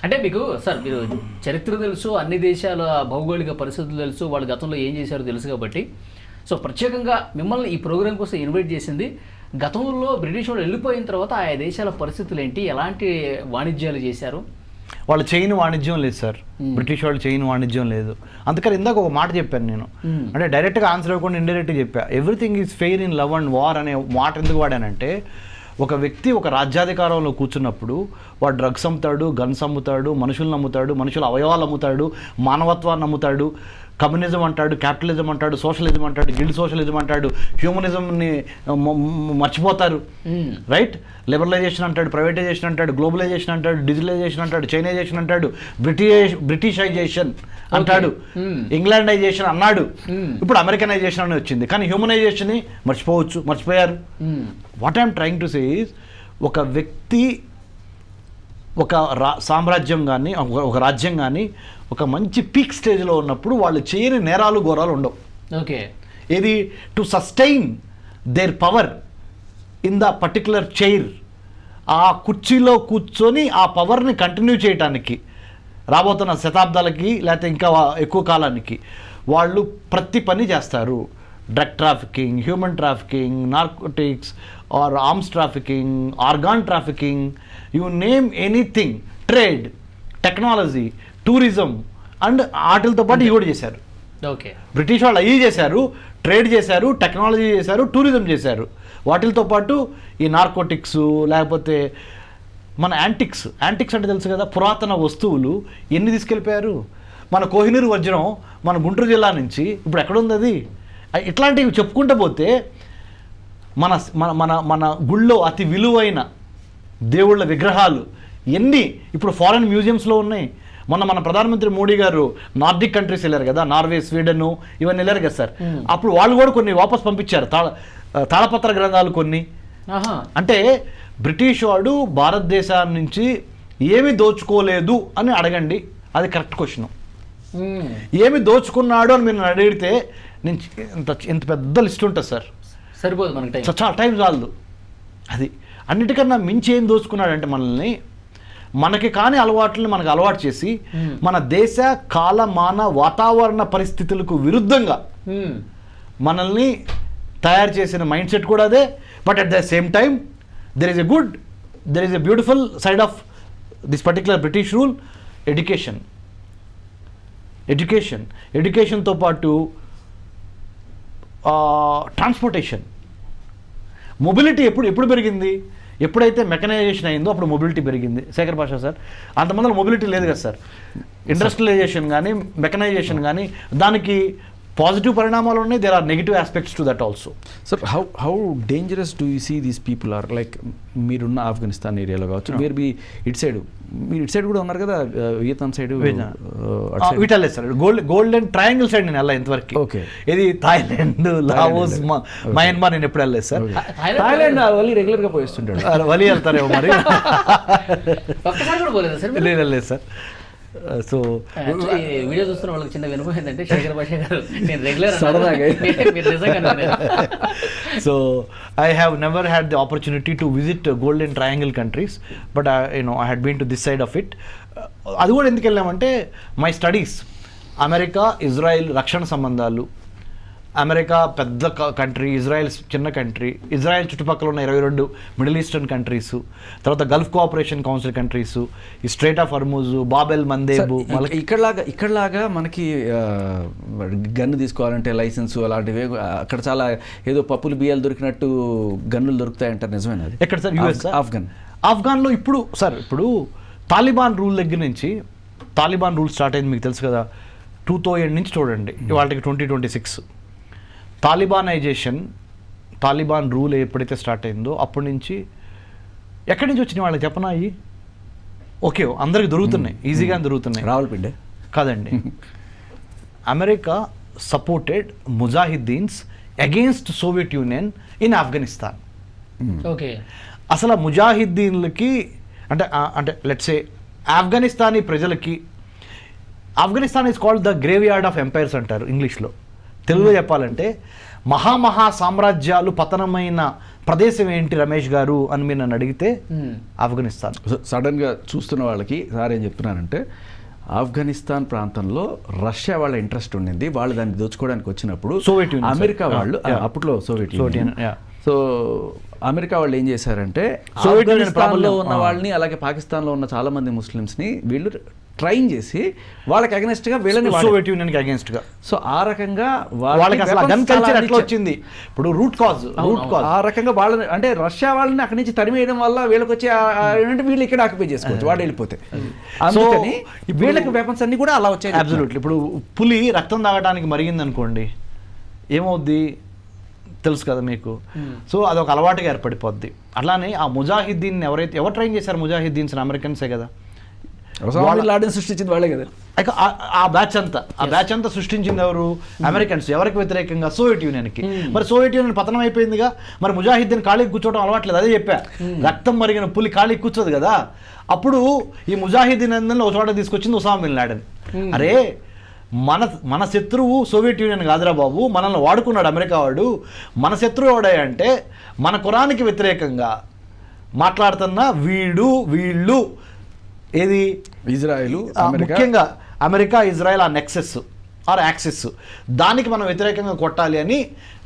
అంటే మీకు సార్ మీరు చరిత్ర తెలుసు, అన్ని దేశాల భౌగోళిక పరిస్థితులు తెలుసు, వాళ్ళు గతంలో ఏం చేశారో తెలుసు కాబట్టి, సో ప్రత్యేకంగా మిమ్మల్ని ఈ ప్రోగ్రాం కోసం ఇన్వైట్ చేసింది. గతంలో బ్రిటిష్ వాళ్ళు వెళ్ళిపోయిన తర్వాత ఆయా దేశాల పరిస్థితులు ఏంటి, ఎలాంటి వాణిజ్యాలు చేశారు? వాళ్ళు చేయని వాణిజ్యం లేదు సార్, బ్రిటిష్ వాళ్ళు చేయని వాణిజ్యం లేదు. అందుకని ఇందాక ఒక మాట చెప్పాను నేను, అంటే డైరెక్ట్గా ఆన్సర్ ఇవ్వకుండా ఇండైరెక్ట్గా చెప్పా. Everything is fair in love and war అనే మాట ఎందుకు వాడానంటే, ఒక వ్యక్తి ఒక రాజ్యాధికారంలో కూర్చున్నప్పుడు వాడు డ్రగ్స్ అమ్ముతాడు, గన్స్ అమ్ముతాడు, మనుషులను అమ్ముతాడు, మనుషుల అవయవాలు అమ్ముతాడు, మానవత్వాన్ని అమ్ముతాడు, కమ్యూనిజం అంటాడు, క్యాపిటలిజం అంటాడు, సోషలిజం అంటాడు, గిల్డ్ సోషలిజం అంటాడు, హ్యూమనిజంని మర్చిపోతారు, రైట్? లిబరలైజేషన్ అంటాడు, ప్రైవేటైజేషన్ అంటాడు, గ్లోబలైజేషన్ అంటాడు, డిజిటలైజేషన్ అంటాడు, చైనైజేషన్ అంటాడు, బ్రిటిషైజేషన్ అంటాడు, ఇంగ్లాండైజేషన్ అన్నాడు, ఇప్పుడు అమెరికనైజేషన్ అని వచ్చింది. కానీ హ్యూమనైజేషన్ని మర్చిపోయారు. What I'm trying to say is, ఒక వ్యక్తి ఒక సామ్రాజ్యం కానీ ఒక రాజ్యం కానీ ఒక మంచి పీక్ స్టేజ్లో ఉన్నప్పుడు వాళ్ళు చేయని నేరాలు ఘోరాలు ఉండవు. ఓకే, ఇది to sustain there power in the particular chair, ఆ కుర్చీలో కూర్చొని ఆ పవర్ని కంటిన్యూ చేయడానికి రాబోతున్న శతాబ్దాలకి లేకపోతే ఇంకా ఎక్కువ కాలానికి వాళ్ళు ప్రతి పని చేస్తారు. Drug trafficking, human trafficking, narcotics or arms trafficking, organ trafficking, you name anything, trade, technology, tourism and వాటితో పాటు ఇవి కూడా చేశారు. ఓకే, బ్రిటిష్ వాళ్ళు అవి చేశారు, ట్రేడ్ చేశారు, టెక్నాలజీ చేశారు, టూరిజం చేశారు. వాటితో పాటు ఈ నార్కోటిక్స్ లేకపోతే మన యాంటిక్స్ అంటే తెలుసు కదా, పురాతన వస్తువులు ఎన్ని తీసుకెళ్ళిపోయారు. మన కోహినూరు వజ్రం మన గుంటూరు జిల్లా నుంచి ఇప్పుడు ఎక్కడుంది అది? ఇట్లాంటివి చెప్పుకుంటూ పోతే మన మన మన మన గుళ్ళో అతి విలువైన దేవుళ్ళ విగ్రహాలు ఎన్ని ఇప్పుడు ఫారెన్ మ్యూజియంస్లో ఉన్నాయి. మన ప్రధానమంత్రి మోడీ గారు నార్డిక్ కంట్రీస్ వెళ్ళారు కదా, నార్వే, స్వీడన్ ఇవన్నీ వెళ్ళారు కదా సార్. అప్పుడు వాళ్ళు కూడా కొన్ని వాపస్ పంపించారు, తాళపత్ర గ్రంథాలు కొన్ని. అంటే బ్రిటిష్ వాడు భారతదేశాన్ని నుంచి ఏమి దోచుకోలేదు అని అడగండి, అది కరెక్ట్ క్వశ్చన్. ఏమి దోచుకున్నాడు అని మీరు అడిగితే నేను ఇంత పెద్ద లిస్ట్ ఉంటుంది సార్, సరిపోదు మనకి, చాలా టైం చాలదు. అది అన్నిటికన్నా మించి ఏం దోచుకున్నాడంటే మనల్ని, మనకి కాని అలవాట్లని మనకు అలవాటు చేసి మన దేశ కాలమాన వాతావరణ పరిస్థితులకు విరుద్ధంగా మనల్ని తయారు చేసిన మైండ్ సెట్ కూడా అదే. But at the same time there is a beautiful side of this particular British rule, ఎడ్యుకేషన్తో పాటు ట్రాన్స్పోర్టేషన్, మొబిలిటీ ఎప్పుడు పెరిగింది? ఎప్పుడైతే మెకనైజేషన్ అయిందో అప్పుడు మొబిలిటీ పెరిగింది. శేఖర్ భాషా సార్, అంతమంది మొబిలిటీ లేదు కదా సార్. ఇండస్ట్రియలైజేషన్ కానీ మెకనైజేషన్ కానీ దానికి పాజిటివ్ పరిణామాలు ఉన్నాయి, there are negative aspects to that also. Sir, how dangerous do you see these people are? Like మీరున్న ఆఫ్ఘనిస్తాన్ ఏరియాలో కావచ్చు, మీరు ఇటు సైడ్ కూడా ఉన్నారు కదా, వియత్నాం సైడ్ వీటలేదు సార్. గోల్డెన్ ట్రయాంగిల్ సైడ్ నేను వెళ్ళా ఇంతవరకు. ఓకే, ఇది థాయిలాండ్, లావోస్, మయన్మార్ నేను ఎప్పుడు వెళ్ళలేదు సార్. థాయిలాండ్ వలి రెగ్యులర్గా పోయిస్తుంటాడు. వలి వెళ్తారేమో మరి. ఒక్కసారి కూడా పోలేదా సార్? లేదు సార్. సో వీడియో చూస్తున్న వాళ్ళకి చిన్న వినుభవం ఏంటంటే, శేఖర్ భాష గారు నేను regular so I have never had the opportunity to visit Golden Triangle countries, but I had been to this side of it. అది కూడా ఎందుకు వెళ్ళామంటే మై స్టడీస్, అమెరికా ఇజ్రాయెల్ రక్షణ సంబంధాలు. అమెరికా పెద్ద కంట్రీ, ఇజ్రాయెల్ చిన్న కంట్రీ, ఇజ్రాయెల్ చుట్టుపక్కల ఉన్న 22 మిడిల్ ఈస్టర్న్ కంట్రీస్, తర్వాత గల్ఫ్ కోఆపరేషన్ కౌన్సిల్ కంట్రీస్, ఈ straight of Hormuz, Babel Mandeb. ఇక్కడలాగా మనకి గన్ను తీసుకోవాలంటే లైసెన్స్ అలాంటివి, అక్కడ చాలా ఏదో పప్పులు బియ్యాలు దొరికినట్టు గన్నులు దొరుకుతాయంటారు, నిజమేనా? ఎక్కడ సార్? యూఎస్, ఆఫ్ఘన్లో ఇప్పుడు తాలిబాన్ రూల్ దగ్గర నుంచి, తాలిబాన్ రూల్ స్టార్ట్ అయింది మీకు తెలుసు కదా, 2000 నుంచి చూడండి వాళ్ళకి 2026. తాలిబాన్ రూల్ ఎప్పుడైతే స్టార్ట్ అయిందో అప్పటి నుంచి ఎక్కడి నుంచి వచ్చినాయి వాళ్ళకి చెప్పనా? అయ్యి ఓకే అందరికి దొరుకుతున్నాయి, ఈజీగా దొరుకుతున్నాయి. రావులపిండి కాదండి. America supported mujahideens against Soviet union in Afghanistan. Okay, అసలు ముజాహిద్దీన్లకి అంటే లెట్స్ సే ఆఫ్ఘనిస్తానీ ప్రజలకి, Afghanistan is called the graveyard of empires అంటారు ఇంగ్లీష్లో. తెలుగులో చెప్పాలంటే మహా సామ్రాజ్యాలు పతనమైన ప్రదేశం ఏంటి రమేష్ గారు అని మీరు నన్ను అడిగితే ఆఫ్ఘనిస్తాన్. సడన్గా చూస్తున్న వాళ్ళకి సార్ ఏం చెప్తున్నానంటే, ఆఫ్ఘనిస్తాన్ ప్రాంతంలో రష్యా వాళ్ళ ఇంట్రెస్ట్ ఉండింది, వాళ్ళు దాన్ని దోచుకోవడానికి వచ్చినప్పుడు సోవియట్ యూనియన్, అమెరికా వాళ్ళు అప్పట్లో సోవియట్ యూనియన్. సో అమెరికా వాళ్ళు ఏం చేశారంటే సోవియట్ యూనియన్ ప్రాంతంలో ఉన్న వాళ్ళని, అలాగే పాకిస్తాన్లో ఉన్న చాలా మంది ముస్లిమ్స్ని వీళ్ళు ట్రైన్ చేసి వాళ్ళకి అగెనెస్ట్గా వీళ్ళని సోవియట్ యూనియన్కి అగేన్స్ట్గా. సో ఆ రకంగా వాళ్ళకి అసలు గన్ కల్చర్ ఎట్లా వచ్చింది, ఇప్పుడు రూట్ కాజ్ ఆ రకంగా వాళ్ళని అంటే రష్యా వాళ్ళని అక్కడి నుంచి తరిమేయడం వల్ల వీళ్ళకి వచ్చి ఏంటంటే వీళ్ళు ఇక్కడ ఆక్యుపై చేసుకోవచ్చు వాడు వెళ్ళిపోతే. అందుకని వీళ్ళకి వెపన్స్ అన్ని కూడా అలా వచ్చాయి. అబ్సల్యూట్లీ. ఇప్పుడు పులి రక్తం తాగడానికి మరిగింది అనుకోండి, ఏమవుద్ది తెలుసు కదా మీకు. సో అదొక అలవాటుగా ఏర్పడిపోద్ది. అట్లానే ఆ ముజాహిద్దీన్ ఎవరు ట్రైన్ చేశారు, ముజాహిద్దీన్స్ అమెరికన్సే కదా, సృష్టించింది వాళ్ళే కదా. ఆ బ్యాచ్ అంతా సృష్టించింది ఎవరు, అమెరికన్స్. ఎవరికి వ్యతిరేకంగా, సోవియట్ యూనియన్కి. మరి సోవియట్ యూనియన్ పతనం అయిపోయిందిగా, మరి ముజాహిద్దీన్ ఖాళీకి కూర్చోవడం అలవాట్లేదు. అదే చెప్పా, రక్తం మరిగిన పులి ఖాళీకి కూర్చోదు కదా. అప్పుడు ఈ ముజాహిద్దీన్ అందరిలో ఒక చోట తీసుకొచ్చింది ఉసామా బిన్ లాడెన్. అరే మన శత్రువు సోవియట్ యూనియన్ కాదురా బాబు, మనల్ని వాడుకున్నాడు అమెరికా వాడు. మన శత్రువు ఎవడంటే మన ఖురాన్కి వ్యతిరేకంగా మాట్లాడుతున్న వీళ్ళు ఏది ఇజ్రాయెల్, ముఖ్యంగా అమెరికా ఇజ్రాయెల్ ఆ నెక్సెస్ ఆర్ యాక్సిస్, దానికి మనం వ్యతిరేకంగా కొట్టాలి అని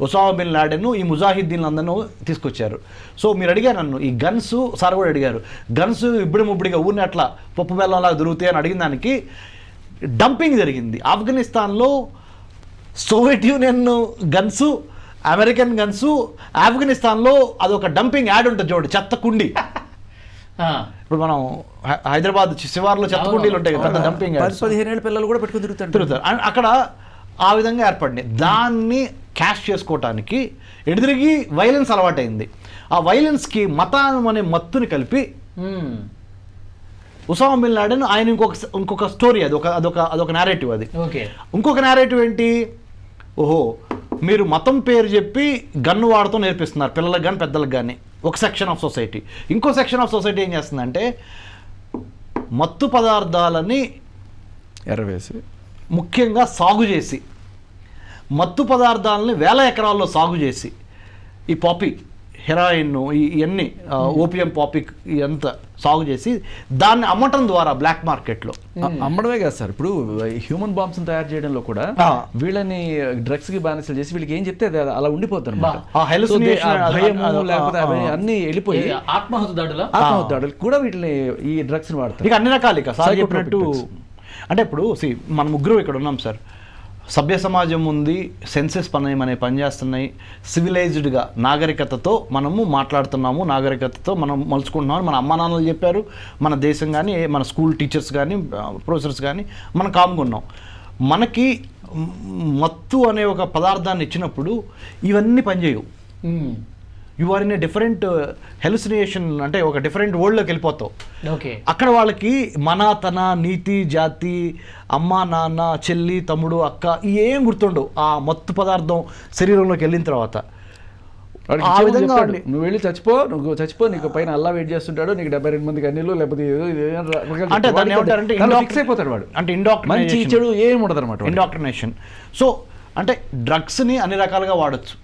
ఉసామా బిన్ లాడెన్ ఈ ముజాహిద్దీన్ అందరూ తీసుకొచ్చారు. సో మీరు అడిగారు నన్ను, ఈ గన్స్ సార్ కూడా అడిగారు, గన్స్ ఇబ్బడిముబ్బడిగా ఊరిని అట్లా పప్పు బెల్లంలాగా దొరుకుతాయి అని అడిగిన దానికి డంపింగ్ జరిగింది. ఆఫ్ఘనిస్తాన్లో Soviet union Gansu, American Gansu, ఆఫ్ఘనిస్తాన్లో అదొక డంపింగ్ యాడ్ ఉంటుంది చూడండి, చెత్త కుండి. ఇప్పుడు మనం హైదరాబాద్ శివార్లో చెత్త కుండీలు ఉంటాయి కదా, పెద్ద డంపింగ్ 15 ఏళ్ళ పిల్లలు కూడా పెట్టుకుని తిరుగుతారు. అక్కడ ఆ విధంగా ఏర్పడింది. దాన్ని క్యాష్ చేసుకోవటానికి ఎదురుగి వైలెన్స్ అలవాటైంది. ఆ వైలెన్స్కి మతానం అనే మత్తుని కలిపి ఉసామా బిన్ లాడెన్ ఆయన ఇంకొక స్టోరీ, అదొక నేరేటివ్. అది ఇంకొక నేరేటివ్ ఏంటి, ఓహో మీరు మతం పేరు చెప్పి గన్ను వాడుతూ నేర్పిస్తున్నారు పిల్లలకు కానీ పెద్దలకు కానీ, ఒక సెక్షన్ ఆఫ్ సొసైటీ. ఇంకో సెక్షన్ ఆఫ్ సొసైటీ ఏం చేస్తుందంటే మత్తు పదార్థాలని ఎర్రవేసి ముఖ్యంగా సాగు చేసి, మత్తు పదార్థాలని వేల ఎకరాల్లో సాగు చేసి, ఈ పాపీ హెరాయిన్ ఇవన్నీ ఓపియం పాపీ ఇదంతా సాగు చేసి దాన్ని అమ్మటం ద్వారా బ్లాక్ మార్కెట్లో అమ్మడమే కాదు సార్, ఇప్పుడు హ్యూమన్ బాంబ్స్ తయారు చేయడంలో కూడా వీళ్ళని డ్రగ్స్ కి బానిసలు చేసి వీళ్ళకి ఏం చెప్తే అలా ఉండిపోతారు అన్ని వెళ్ళిపోయి ఆత్మహత్య దాడులు కూడా వీటిని ఈ డ్రగ్స్ ని వాడతారు. ఇక అన్ని రకాలు ఇక సార్ చెప్పినట్టు. అంటే ఇప్పుడు మన ముగ్గురు ఇక్కడ ఉన్నాం సార్, సభ్య సమాజం ఉంది, సెన్సెస్ అనే పనిచేస్తున్నాయి, సివిలైజ్డ్గా నాగరికతతో మనము మాట్లాడుతున్నాము, నాగరికతతో మనం మలుచుకుంటున్నాము. మన అమ్మా నాన్నలు చెప్పారు, మన దేశం కానీ మన స్కూల్ టీచర్స్ కానీ ప్రొఫెసర్స్ కానీ మనం కామ్గా ఉన్నాం. మనకి మత్తు అనే ఒక పదార్థాన్ని ఇచ్చినప్పుడు ఇవన్నీ పనిచేయవు. You are in a different hallucination, అంటే ఒక డిఫరెంట్ వరల్డ్లోకి వెళ్ళిపోతావు. అక్కడ వాళ్ళకి మన తన నీతి జాతి అమ్మ నాన్న చెల్లి తమ్ముడు అక్క ఏం గుర్తుండవు ఆ మత్తు పదార్థం శరీరంలోకి వెళ్ళిన తర్వాత. ఆ విధంగా నువ్వు వెళ్ళి చచ్చిపో నీకు పైన అల్లా వెయిట్ చేస్తుంటాడు, నీకు 72 మంది కన్నీళ్ళు లేకపోతే అంటే దాన్ని ఏమంటారంటే ఫిక్స్ అయిపోతాడు వాడు. అంటే ఇండాక్ట్రినేషన్ ఏం ఉండదు అనమాట, ఇండాక్ట్రినేషన్. సో అంటే డ్రగ్స్ని అన్ని రకాలుగా వాడచ్చు,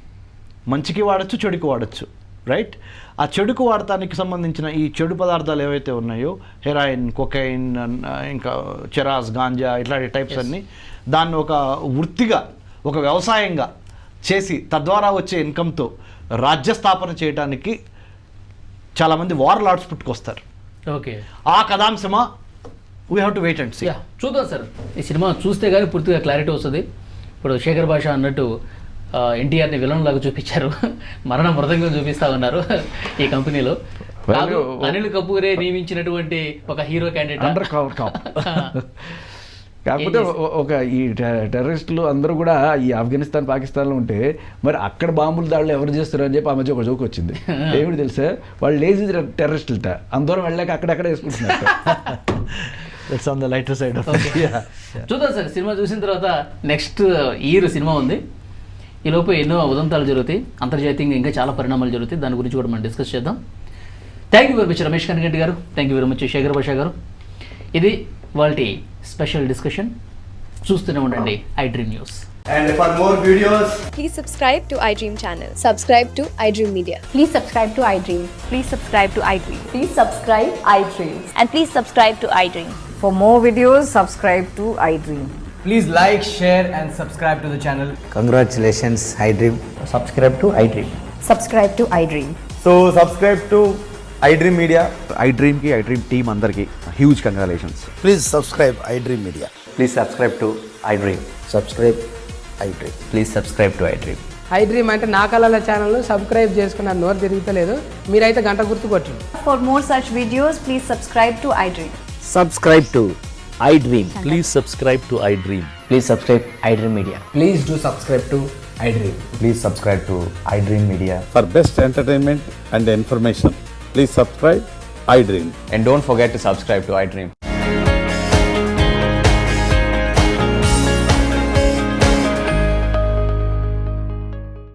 మంచికి వాడచ్చు, చెడుకు వాడచ్చు, రైట్. ఆ చెడుకు వాడటానికి సంబంధించిన ఈ చెడు పదార్థాలు ఏవైతే ఉన్నాయో హెరాయిన్, కొకైన్, ఇంకా చెరాస్, గాంజా ఇట్లాంటి టైప్స్ అన్నీ దాన్ని ఒక వృత్తిగా ఒక వ్యవసాయంగా చేసి తద్వారా వచ్చే ఇన్కమ్తో రాజ్యస్థాపన చేయడానికి చాలామంది వార్ లార్డ్స్ పుట్టుకొస్తారు. ఆ కథాంశమా we have to wait and see. చూద్దాం సార్, ఈ సినిమా చూస్తే కానీ పూర్తిగా క్లారిటీ వస్తుంది. ఇప్పుడు శేఖర్ భాష అన్నట్టు ఎన్టీఆర్ని విలన్ లాగా చూపించారు, మరణ మృదంగా చూపిస్తా ఉన్నారు ఈ కంపెనీలో. అనిల్ కపూరే నియమించినటువంటి ఒక హీరో క్యాండిడేట్. కాకపోతే ఒక ఈ టెర్రరిస్టులు అందరూ కూడా ఈ ఆఫ్ఘనిస్తాన్ పాకిస్తాన్లో ఉంటే మరి అక్కడ బాంబుల దాడులు ఎవరు చేస్తారు అని చెప్పి ఆ మధ్య ఒక జోక్ వచ్చింది. ఏమిటి తెలుసా, వాళ్ళు లేజీ టెర్రరిస్టులట అందరం వెళ్ళాక అక్కడక్కడ వేసుకుంటున్నారు. చూద్దాం సార్, సినిమా చూసిన తర్వాత నెక్స్ట్ ఇయర్ సినిమా ఉంది. ఈలోపు ఎన్నో ఉదంతాలు జరుగుతాయి, అంతర్జాతీయంగా ఇంకా చాలా పరిణామాలు జరుగుతాయి, దాని గురించి కూడా మనం డిస్కస్ చేద్దాం. Thank you very much Ramesh Kaniganti garu, thank you very much Shekhar Bhasha garu. ఇది వాళ్ళ స్పెషల్ డిస్కషన్. చూస్తూనే ఉండండి iDream News. And for more videos, please subscribe to iDream channel. Subscribe to iDream Media. Please subscribe to iDream. Please subscribe to iDream. Please subscribe iDream. And please subscribe to iDream. For more videos, subscribe to iDream. please like, share and subscribe to the channel. Congratulations, iDream. Subscribe to iDream. Subscribe to iDream. So subscribe to iDream Media. ఐడ్రీమ్కి iDream team అందరికీ huge congratulations. Please subscribe iDream Media. Please subscribe to iDream. Subscribe iDream. Please subscribe to iDream. iDream అంటే నా కళల channel subscribe చేసుకున్న నోరు తిరుగుతలేదు, మీరైతే గంట గుర్తు కొట్టండి. For more such videos, please subscribe to iDream. Subscribe to iDream. Please subscribe to iDream. Please subscribe iDream Media. Please do subscribe to iDream. Please subscribe to iDream Media. For best entertainment and information, please subscribe iDream. And don't forget to subscribe to iDream.